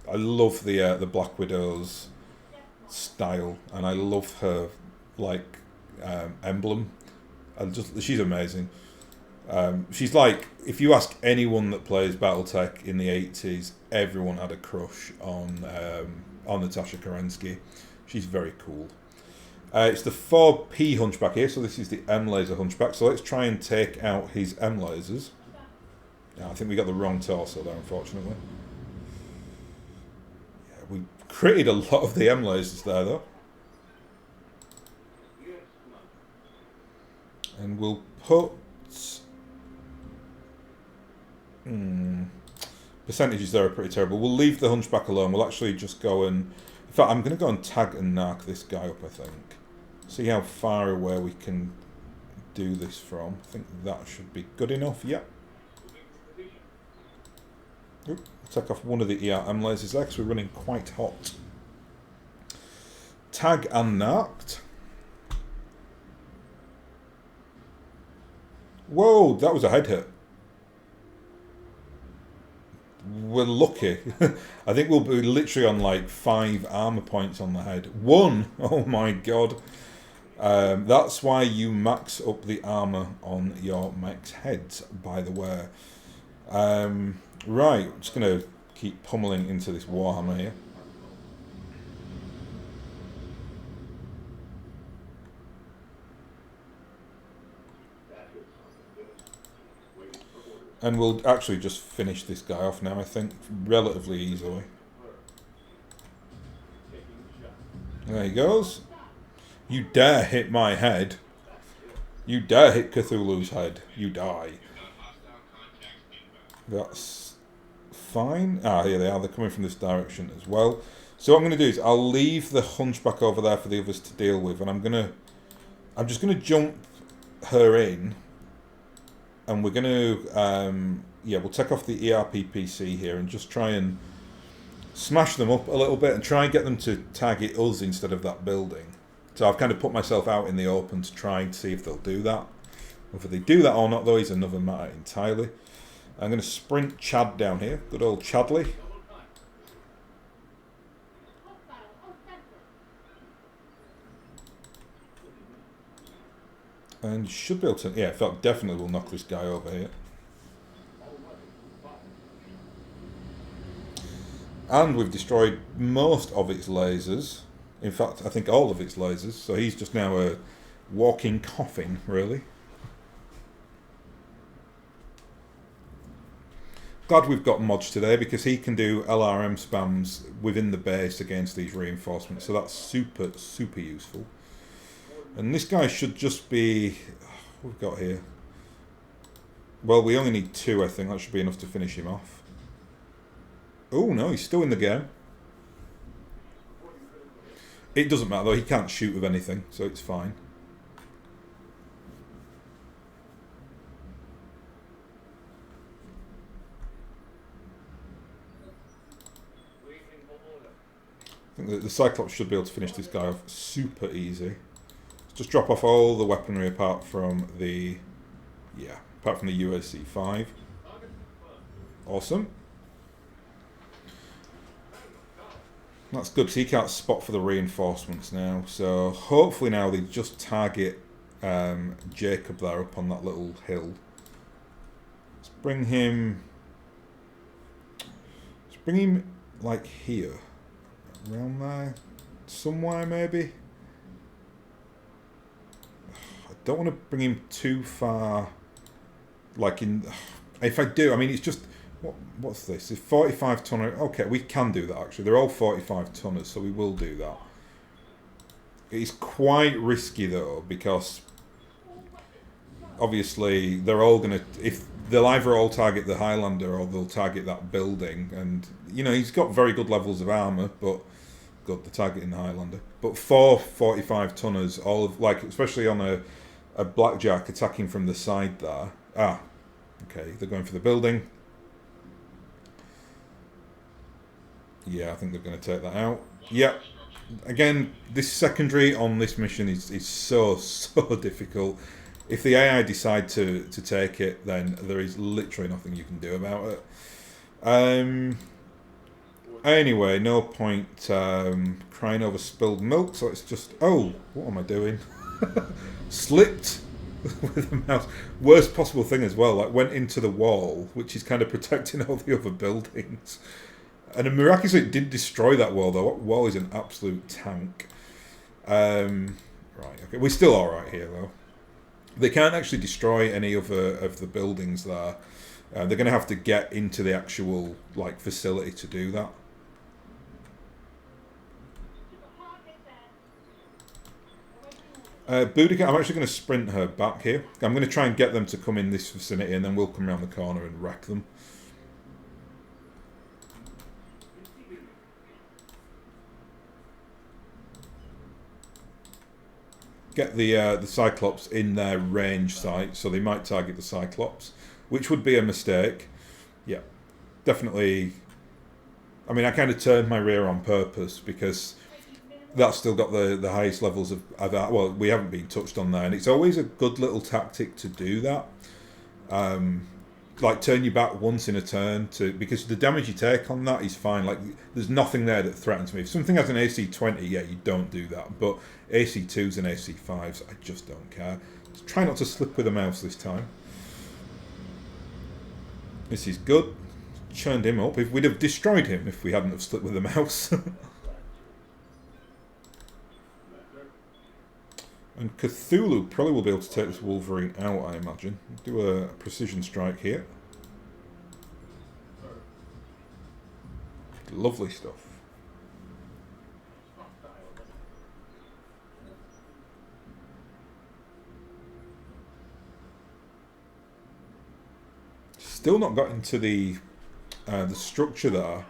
I love the Black Widow's style, and I love her emblem. She's amazing. She's like, if you ask anyone that plays BattleTech in the 80s, everyone had a crush on on Natasha Kerensky. She's very cool. It's the 4P Hunchback here, so this is the M-Laser Hunchback. So let's try and take out his M-Lasers. I think we got the wrong torso there, unfortunately. Yeah, we critted a lot of the M-Lasers there, though. And we'll put... percentages there are pretty terrible. We'll leave the Hunchback alone. We'll actually just go and... In fact, I'm going to go and tag and narc this guy up, I think. See how far away we can do this from. I think that should be good enough. Yep. Oop, take off one of the ERM lasers there because we're running quite hot. Tag and narked. Whoa, that was a head hit. We're lucky. I think we'll be literally on like 5 armor points on the head. 1! Oh my god. That's why you max up the armor on your mech's heads, by the way. Right, I'm just going to keep pummeling into this Warhammer here. And we'll actually just finish this guy off now, I think, relatively easily. There he goes. You dare hit my head. You dare hit Cthulhu's head. You die. That's fine. Ah, here they are. They're coming from this direction as well. So what I'm going to do is I'll leave the Hunchback over there for the others to deal with. And I'm just going to jump her in. And we're going to, yeah, we'll take off the ERPPC here and just try and smash them up a little bit and try and get them to target us instead of that building. So I've kind of put myself out in the open to try and see if they'll do that. Whether they do that or not, though, is another matter entirely. I'm going to sprint Chad down here. Good old Chadley. And should be able to... Yeah, in fact, definitely will knock this guy over here. And we've destroyed most of its lasers. In fact, I think all of its lasers. So he's just now a walking coffin, really. Glad we've got Modge today because he can do LRM spams within the base against these reinforcements. So that's super, super useful. And this guy should just be... What we've got here? Well, we only need 2, I think. That should be enough to finish him off. Oh, no, he's still in the game. It doesn't matter, though. He can't shoot with anything, so it's fine. I think that the Cyclops should be able to finish this guy off super easy. Just drop off all the weaponry apart from the... Yeah, apart from the UAC-5. Awesome. That's good, so he can't spot for the reinforcements now. So hopefully now they just target Jacob there up on that little hill. Let's bring him like here. Around there. Somewhere maybe. I don't want to bring him too far. Like in... If I do, I mean it's just... What's this? It's 45 tonner. Okay, we can do that actually. They're all 45 tonners, so we will do that. It's quite risky though, because obviously they're all gonna. If they'll either all target the Highlander or they'll target that building, and you know he's got very good levels of armor, but good they're targeting the Highlander. But 4 45 tonners, all of like especially on a blackjack attacking from the side there. Ah, okay, they're going for the building. Yeah, I think they're going to take that out. Yeah. Again, this secondary on this mission is so difficult. If the AI decide to take it, then there is literally nothing you can do about it. Anyway, no point crying over spilled milk, so it's just... Oh, what am I doing? Slipped with a mouse. Worst possible thing as well, like went into the wall, which is kind of protecting all the other buildings. And miraculously it did destroy that wall, though. That wall is an absolute tank. Right, okay. We're still alright here, though. They can't actually destroy any other of the buildings there. They're going to have to get into the actual like facility to do that. Boudica, I'm actually going to sprint her back here. I'm going to try and get them to come in this vicinity, and then we'll come around the corner and wreck them. Get the Cyclops in their range sight, so they might target the Cyclops, which would be a mistake. Yeah, definitely. I mean, I kind of turned my rear on purpose because that's still got the highest levels of well, we haven't been touched on there, and it's always a good little tactic to do that. Like turn you back once in a turn because the damage you take on that is fine. Like there's nothing there that threatens me. If something has an AC 20, yeah, you don't do that. But AC 2s and AC 5s, I just don't care. Just try not to slip with the mouse this time. This is good. Churned him up. If we'd have destroyed him if we hadn't have slipped with the mouse. And Cthulhu probably will be able to take this Wolverine out, I imagine. Do a precision strike here. Lovely stuff. Still not got into the structure there.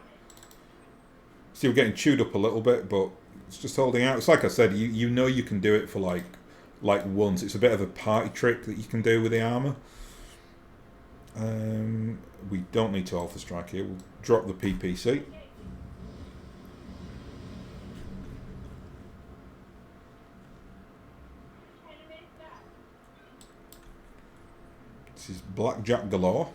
See, we're getting chewed up a little bit, but it's just holding out. It's like I said, you know you can do it for like once. It's a bit of a party trick that you can do with the armor. We don't need to alpha strike here. We'll drop the PPC. This is blackjack galore.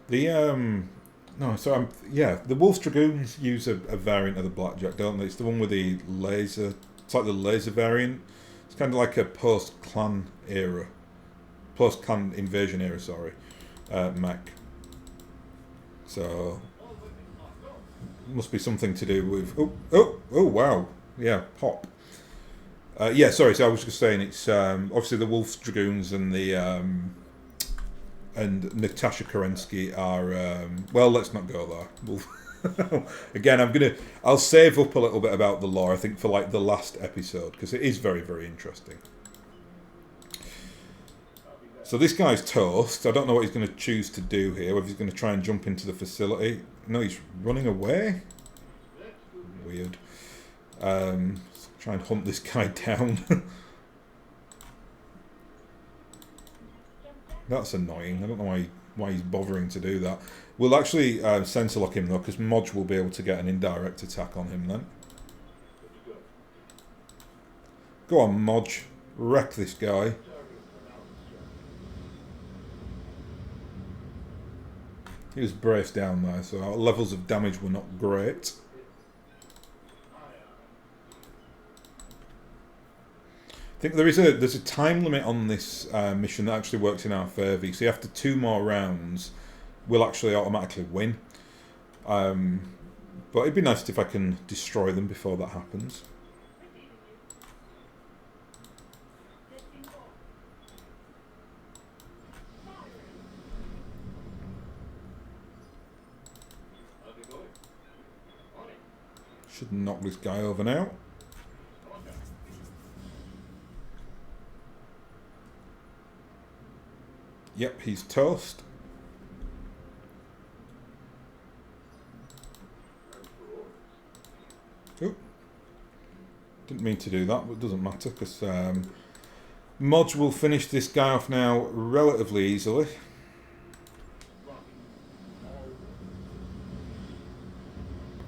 The no, so yeah, the Wolf's Dragoons use a variant of the blackjack, don't they? It's the one with the laser. It's like the laser variant. It's kind of like a post-clan era, post-clan invasion era. Sorry, mech. So must be something to do with. Oh! Wow! Yeah, pop. Yeah, sorry. So I was just saying, it's obviously the Wolf's Dragoons and the and Natasha Kerensky are well. Let's not go there. We'll again, I'll save up a little bit about the lore. I think for like the last episode because it is very, very interesting. So this guy's toast. I don't know what he's going to choose to do here. Whether he's going to try and jump into the facility. No, he's running away. Weird. Let's try and hunt this guy down. That's annoying. I don't know why he's bothering to do that. We'll actually sensor lock him though, because Modge will be able to get an indirect attack on him then. Go on, Modge. Wreck this guy. He was braced down there, so our levels of damage were not great. I think there's a time limit on this mission that actually works in our favour. So after 2 more rounds, we'll actually automatically win. But it'd be nice if I can destroy them before that happens. Should knock this guy over now. Yep, he's toast. Oh, didn't mean to do that, but it doesn't matter because Modge will finish this guy off now relatively easily.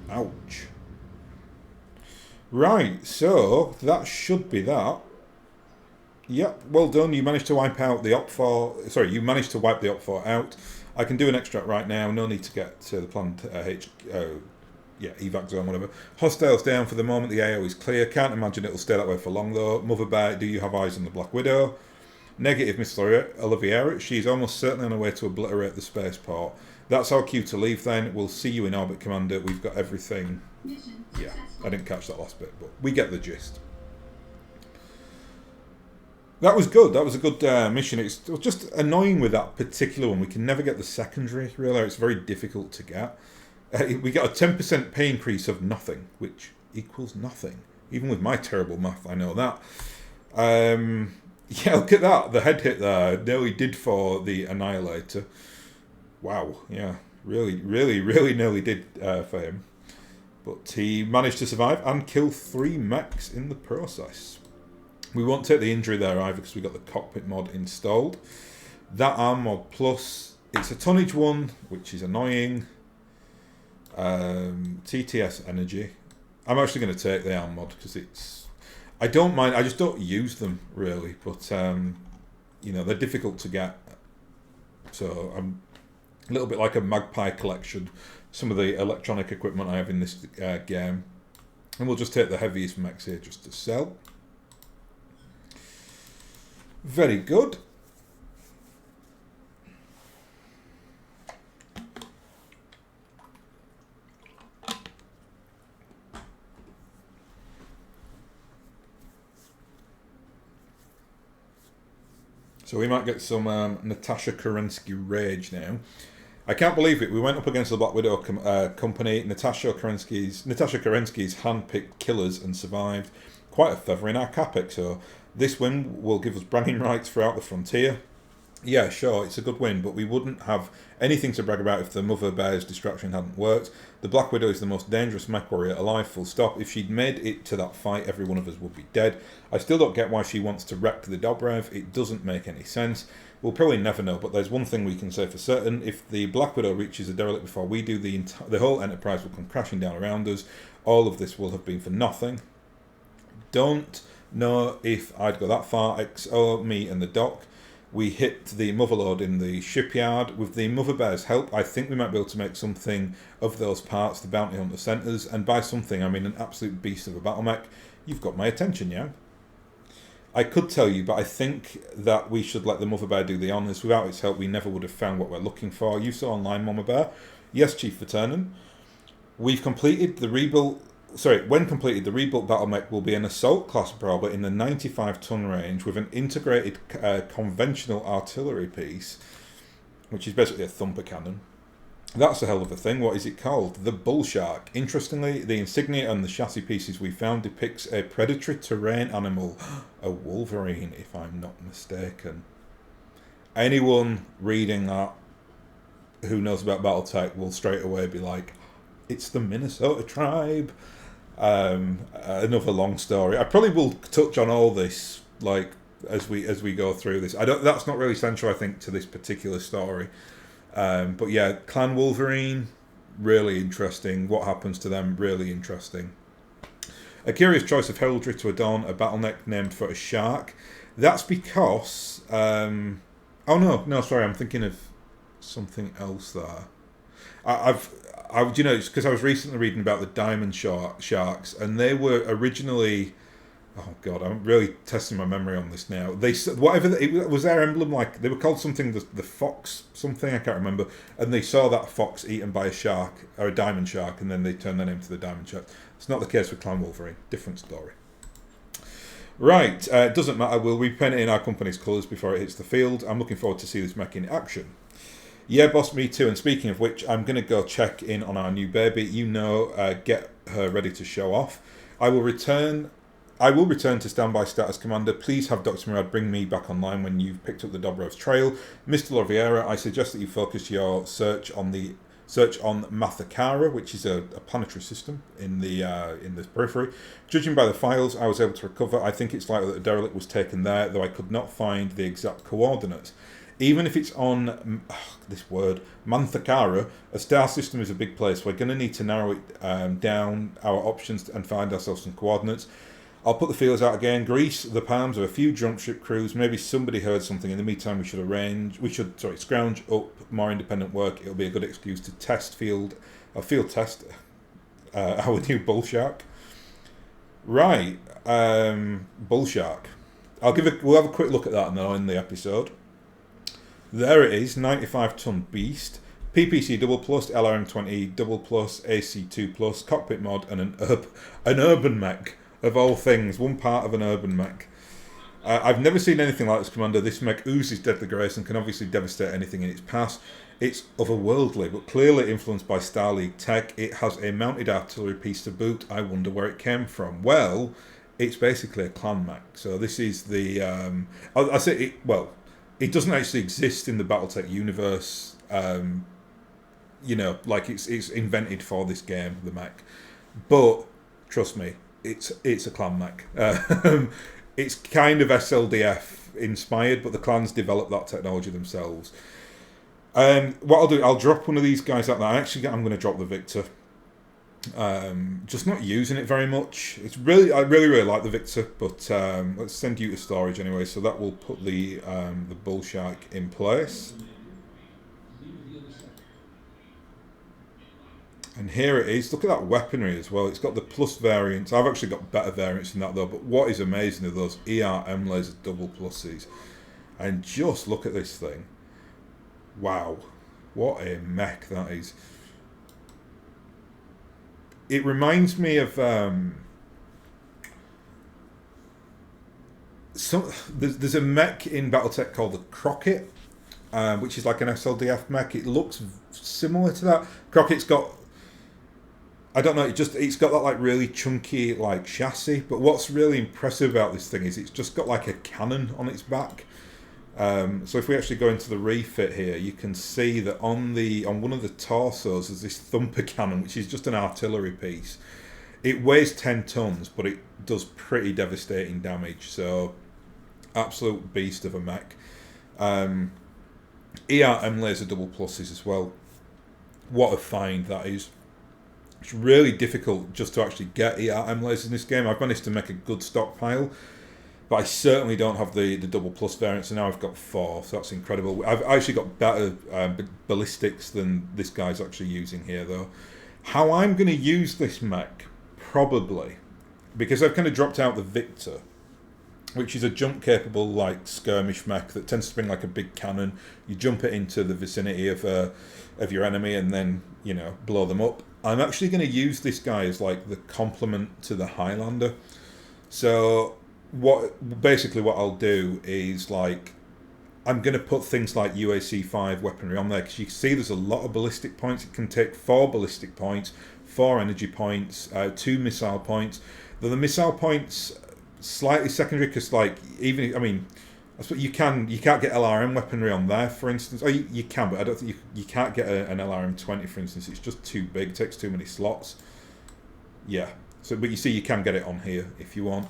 Ouch. Right, so that should be that. Yep, well done. You managed to wipe out the Op4. Sorry, you managed to wipe the Op4 out. I can do an extract right now. No need to get to the planned evac zone, whatever. Hostiles down for the moment. The AO is clear. Can't imagine it'll stay that way for long though. Mother Bear, do you have eyes on the Black Widow? Negative, Miss Oliveira. She's almost certainly on her way to obliterate the spaceport. That's our cue to leave then. We'll see you in orbit, Commander. We've got everything. Yeah, I didn't catch that last bit, but we get the gist. That was good. That was a good mission. It was just annoying with that particular one. We can never get the secondary, really. It's very difficult to get. We got a 10% pay increase of nothing, which equals nothing. Even with my terrible math, I know that. Yeah, look at that. The head hit there nearly did for the Annihilator. Wow, yeah. Really nearly did for him. But he managed to survive and kill 3 mechs in the process. We won't take the injury there either because we got the cockpit mod installed. That arm mod plus, it's a tonnage one, which is annoying. TTS energy. I'm actually going to take the arm mod because it's... I don't mind, I just don't use them really, but you know, they're difficult to get. So I'm a little bit like a Magpie collection, some of the electronic equipment I have in this game. And we'll just take the heaviest mechs here just to sell. Very good. So we might get some Natasha Kerensky rage now. I can't believe it. We went up against the Black Widow company. Natasha Kerensky's hand-picked killers and survived. Quite a feather in our cap, so this win will give us bragging rights throughout the frontier. Yeah, sure, it's a good win, but we wouldn't have anything to brag about if the Mother Bear's distraction hadn't worked. The Black Widow is the most dangerous mech warrior alive, full stop. If she'd made it to that fight, every one of us would be dead. I still don't get why she wants to wreck the Dobrev. It doesn't make any sense. We'll probably never know, but there's one thing we can say for certain. If the Black Widow reaches the derelict before we do, the whole Enterprise will come crashing down around us. All of this will have been for nothing. Don't know if I'd go that far. XO, me and the Doc. We hit the Motherlode in the shipyard. With the Mother Bear's help, I think we might be able to make something of those parts, the Bounty Hunter centres. And by something, I mean an absolute beast of a battle mech. You've got my attention, yeah? I could tell you, but I think that we should let the Mother Bear do the honours. Without its help, we never would have found what we're looking for. You saw online, Mama Bear. Yes, Chief Verternan. We've completed the rebuild... Sorry, when completed, the rebuilt battle mech will be an assault class prober in the 95-ton range with an integrated conventional artillery piece, which is basically a thumper cannon. That's a hell of a thing. What is it called? The Bull Shark. Interestingly, the insignia and the chassis pieces we found depicts a predatory terrain animal, a wolverine, if I'm not mistaken. Anyone reading that who knows about BattleTech will straight away be like, it's the Minnesota tribe. Another long story. I probably will touch on all this like as we go through this. That's not really central, I think, to this particular story. But yeah, Clan Wolverine, really interesting. What happens to them, really interesting. A curious choice of heraldry to adorn a battle-mech named for a shark. That's because... oh no, sorry, I'm thinking of something else there. You know, it's because I was recently reading about the diamond sharks, and they were originally... Oh God, I'm really testing my memory on this now. It was their emblem, like they were called something, the fox something, I can't remember. And they saw that fox eaten by a shark or a diamond shark, and then they turned their name to the diamond shark. It's not the case with Clan Wolverine. Different story. Right, it doesn't matter. We'll repaint it in our company's colours before it hits the field. I'm looking forward to see this mech in action. Yeah, boss, me too. And speaking of which, I'm going to go check in on our new baby. You know, get her ready to show off. I will return to standby status, Commander. Please have Dr. Murad bring me back online when you've picked up the Dobrev's trail. Mr. Loviera, I suggest that you focus your search on Mathakara, which is a planetary system in the periphery. Judging by the files I was able to recover, I think it's likely that a derelict was taken there, though I could not find the exact coordinates. Even if it's on Manthakara, a star system is a big place. We're going to need to narrow it down our options and find ourselves some coordinates. I'll put the feelers out again. Grease the palms of a few drunk ship crews. Maybe somebody heard something. In the meantime, we should scrounge up more independent work. It'll be a good excuse to field test our new Bull Shark. Right, Bull Shark. We'll have a quick look at that and then I'll end the episode. There it is, 95-ton beast, PPC double plus, LRM20 double plus, AC2 plus, cockpit mod, and an urban mech of all things. One part of an urban mech. I've never seen anything like this, Commander. This mech oozes deadly grace and can obviously devastate anything in its path. It's otherworldly, but clearly influenced by Star League tech. It has a mounted artillery piece to boot. I wonder where it came from. Well, it's basically a clan mech. So this is the... I say it... Well, it doesn't actually exist in the BattleTech universe. You know, like it's invented for this game, the mech. But, trust me, it's a clan mech. It's kind of SLDF inspired, but the clans developed that technology themselves. What I'll do, I'll drop one of these guys out there. I'm going to drop the Victor. Just not using it very much. I really like the Victor, but let's send you to storage anyway. So that will put the Bull Shark in place. And here it is. Look at that weaponry as well. It's got the plus variants. I've actually got better variants than that though. But what is amazing are those ERM laser double pluses. And just look at this thing. Wow, what a mech that is. It reminds me of there's a mech in BattleTech called the Crockett, which is like an SLDF mech. It looks similar to that. Crockett's got, I don't know, it's got that like really chunky like chassis, but what's really impressive about this thing is it's just got like a cannon on its back. So if we actually go into the refit here, you can see that on one of the torsos there's this thumper cannon, which is just an artillery piece. It weighs 10 tons, but it does pretty devastating damage. So absolute beast of a mech. ERM laser double pluses as well. What a find that is. It's really difficult just to actually get ERM lasers in this game. I've managed to make a good stockpile, but I certainly don't have the double plus variants, and now I've got 4, so that's incredible. I've actually got better ballistics than this guy's actually using here, though. How I'm going to use this mech, probably, because I've kind of dropped out the Victor, which is a jump-capable, like, skirmish mech that tends to bring, like, a big cannon. You jump it into the vicinity of your enemy and then, you know, blow them up. I'm actually going to use this guy as, like, the complement to the Highlander. So what I'll do is, like, I'm going to put things like UAC-5 weaponry on there, because you can see there's a lot of ballistic points. It can take 4 ballistic points, 4 energy points, 2 missile points. Though the missile points slightly secondary, because, like, even, I mean, you can't get LRM weaponry on there, for instance. Oh, you can, but I don't think you can't get an LRM-20, for instance. It's just too big. It takes too many slots. Yeah. So, but you see, you can get it on here if you want.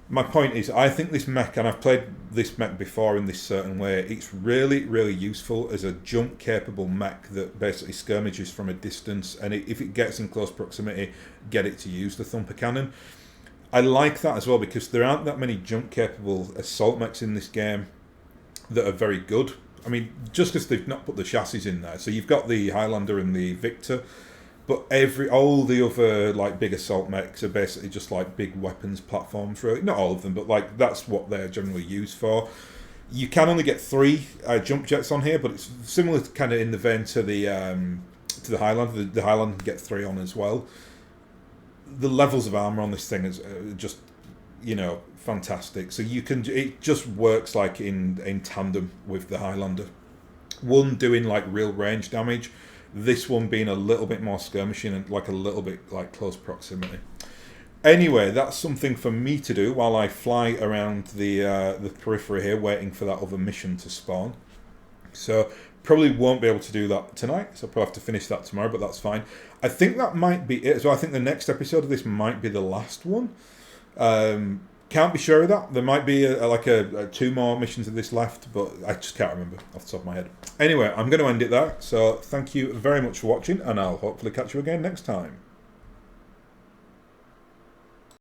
My point is, I think this mech, and I've played this mech before in this certain way, it's really, really useful as a jump-capable mech that basically skirmishes from a distance, and if it gets in close proximity, get it to use the thumper cannon. I like that as well, because there aren't that many jump-capable assault mechs in this game that are very good. I mean, just because they've not put the chassis in there. So you've got the Highlander and the Victor, but all the other, like, big assault mechs are basically just like big weapons platforms, really. Not all of them, but, like, that's what they're generally used for. You can only get 3 jump jets on here, but it's similar to, kind of in the vein to the Highlander. The Highlander can get 3 on as well. The levels of armor on this thing is just, you know, fantastic. So it just works like in tandem with the Highlander. One doing like real range damage, this one being a little bit more skirmishing and like a little bit like close proximity. Anyway, that's something for me to do while I fly around the periphery here, waiting for that other mission to spawn. So probably won't be able to do that tonight, so I'll probably have to finish that tomorrow, but that's fine. I think that might be it. So I think the next episode of this might be the last one. Can't be sure of that. There might be like 2 more missions of this left, but I just can't remember off the top of my head. Anyway, I'm going to end it there. So thank you very much for watching, and I'll hopefully catch you again next time.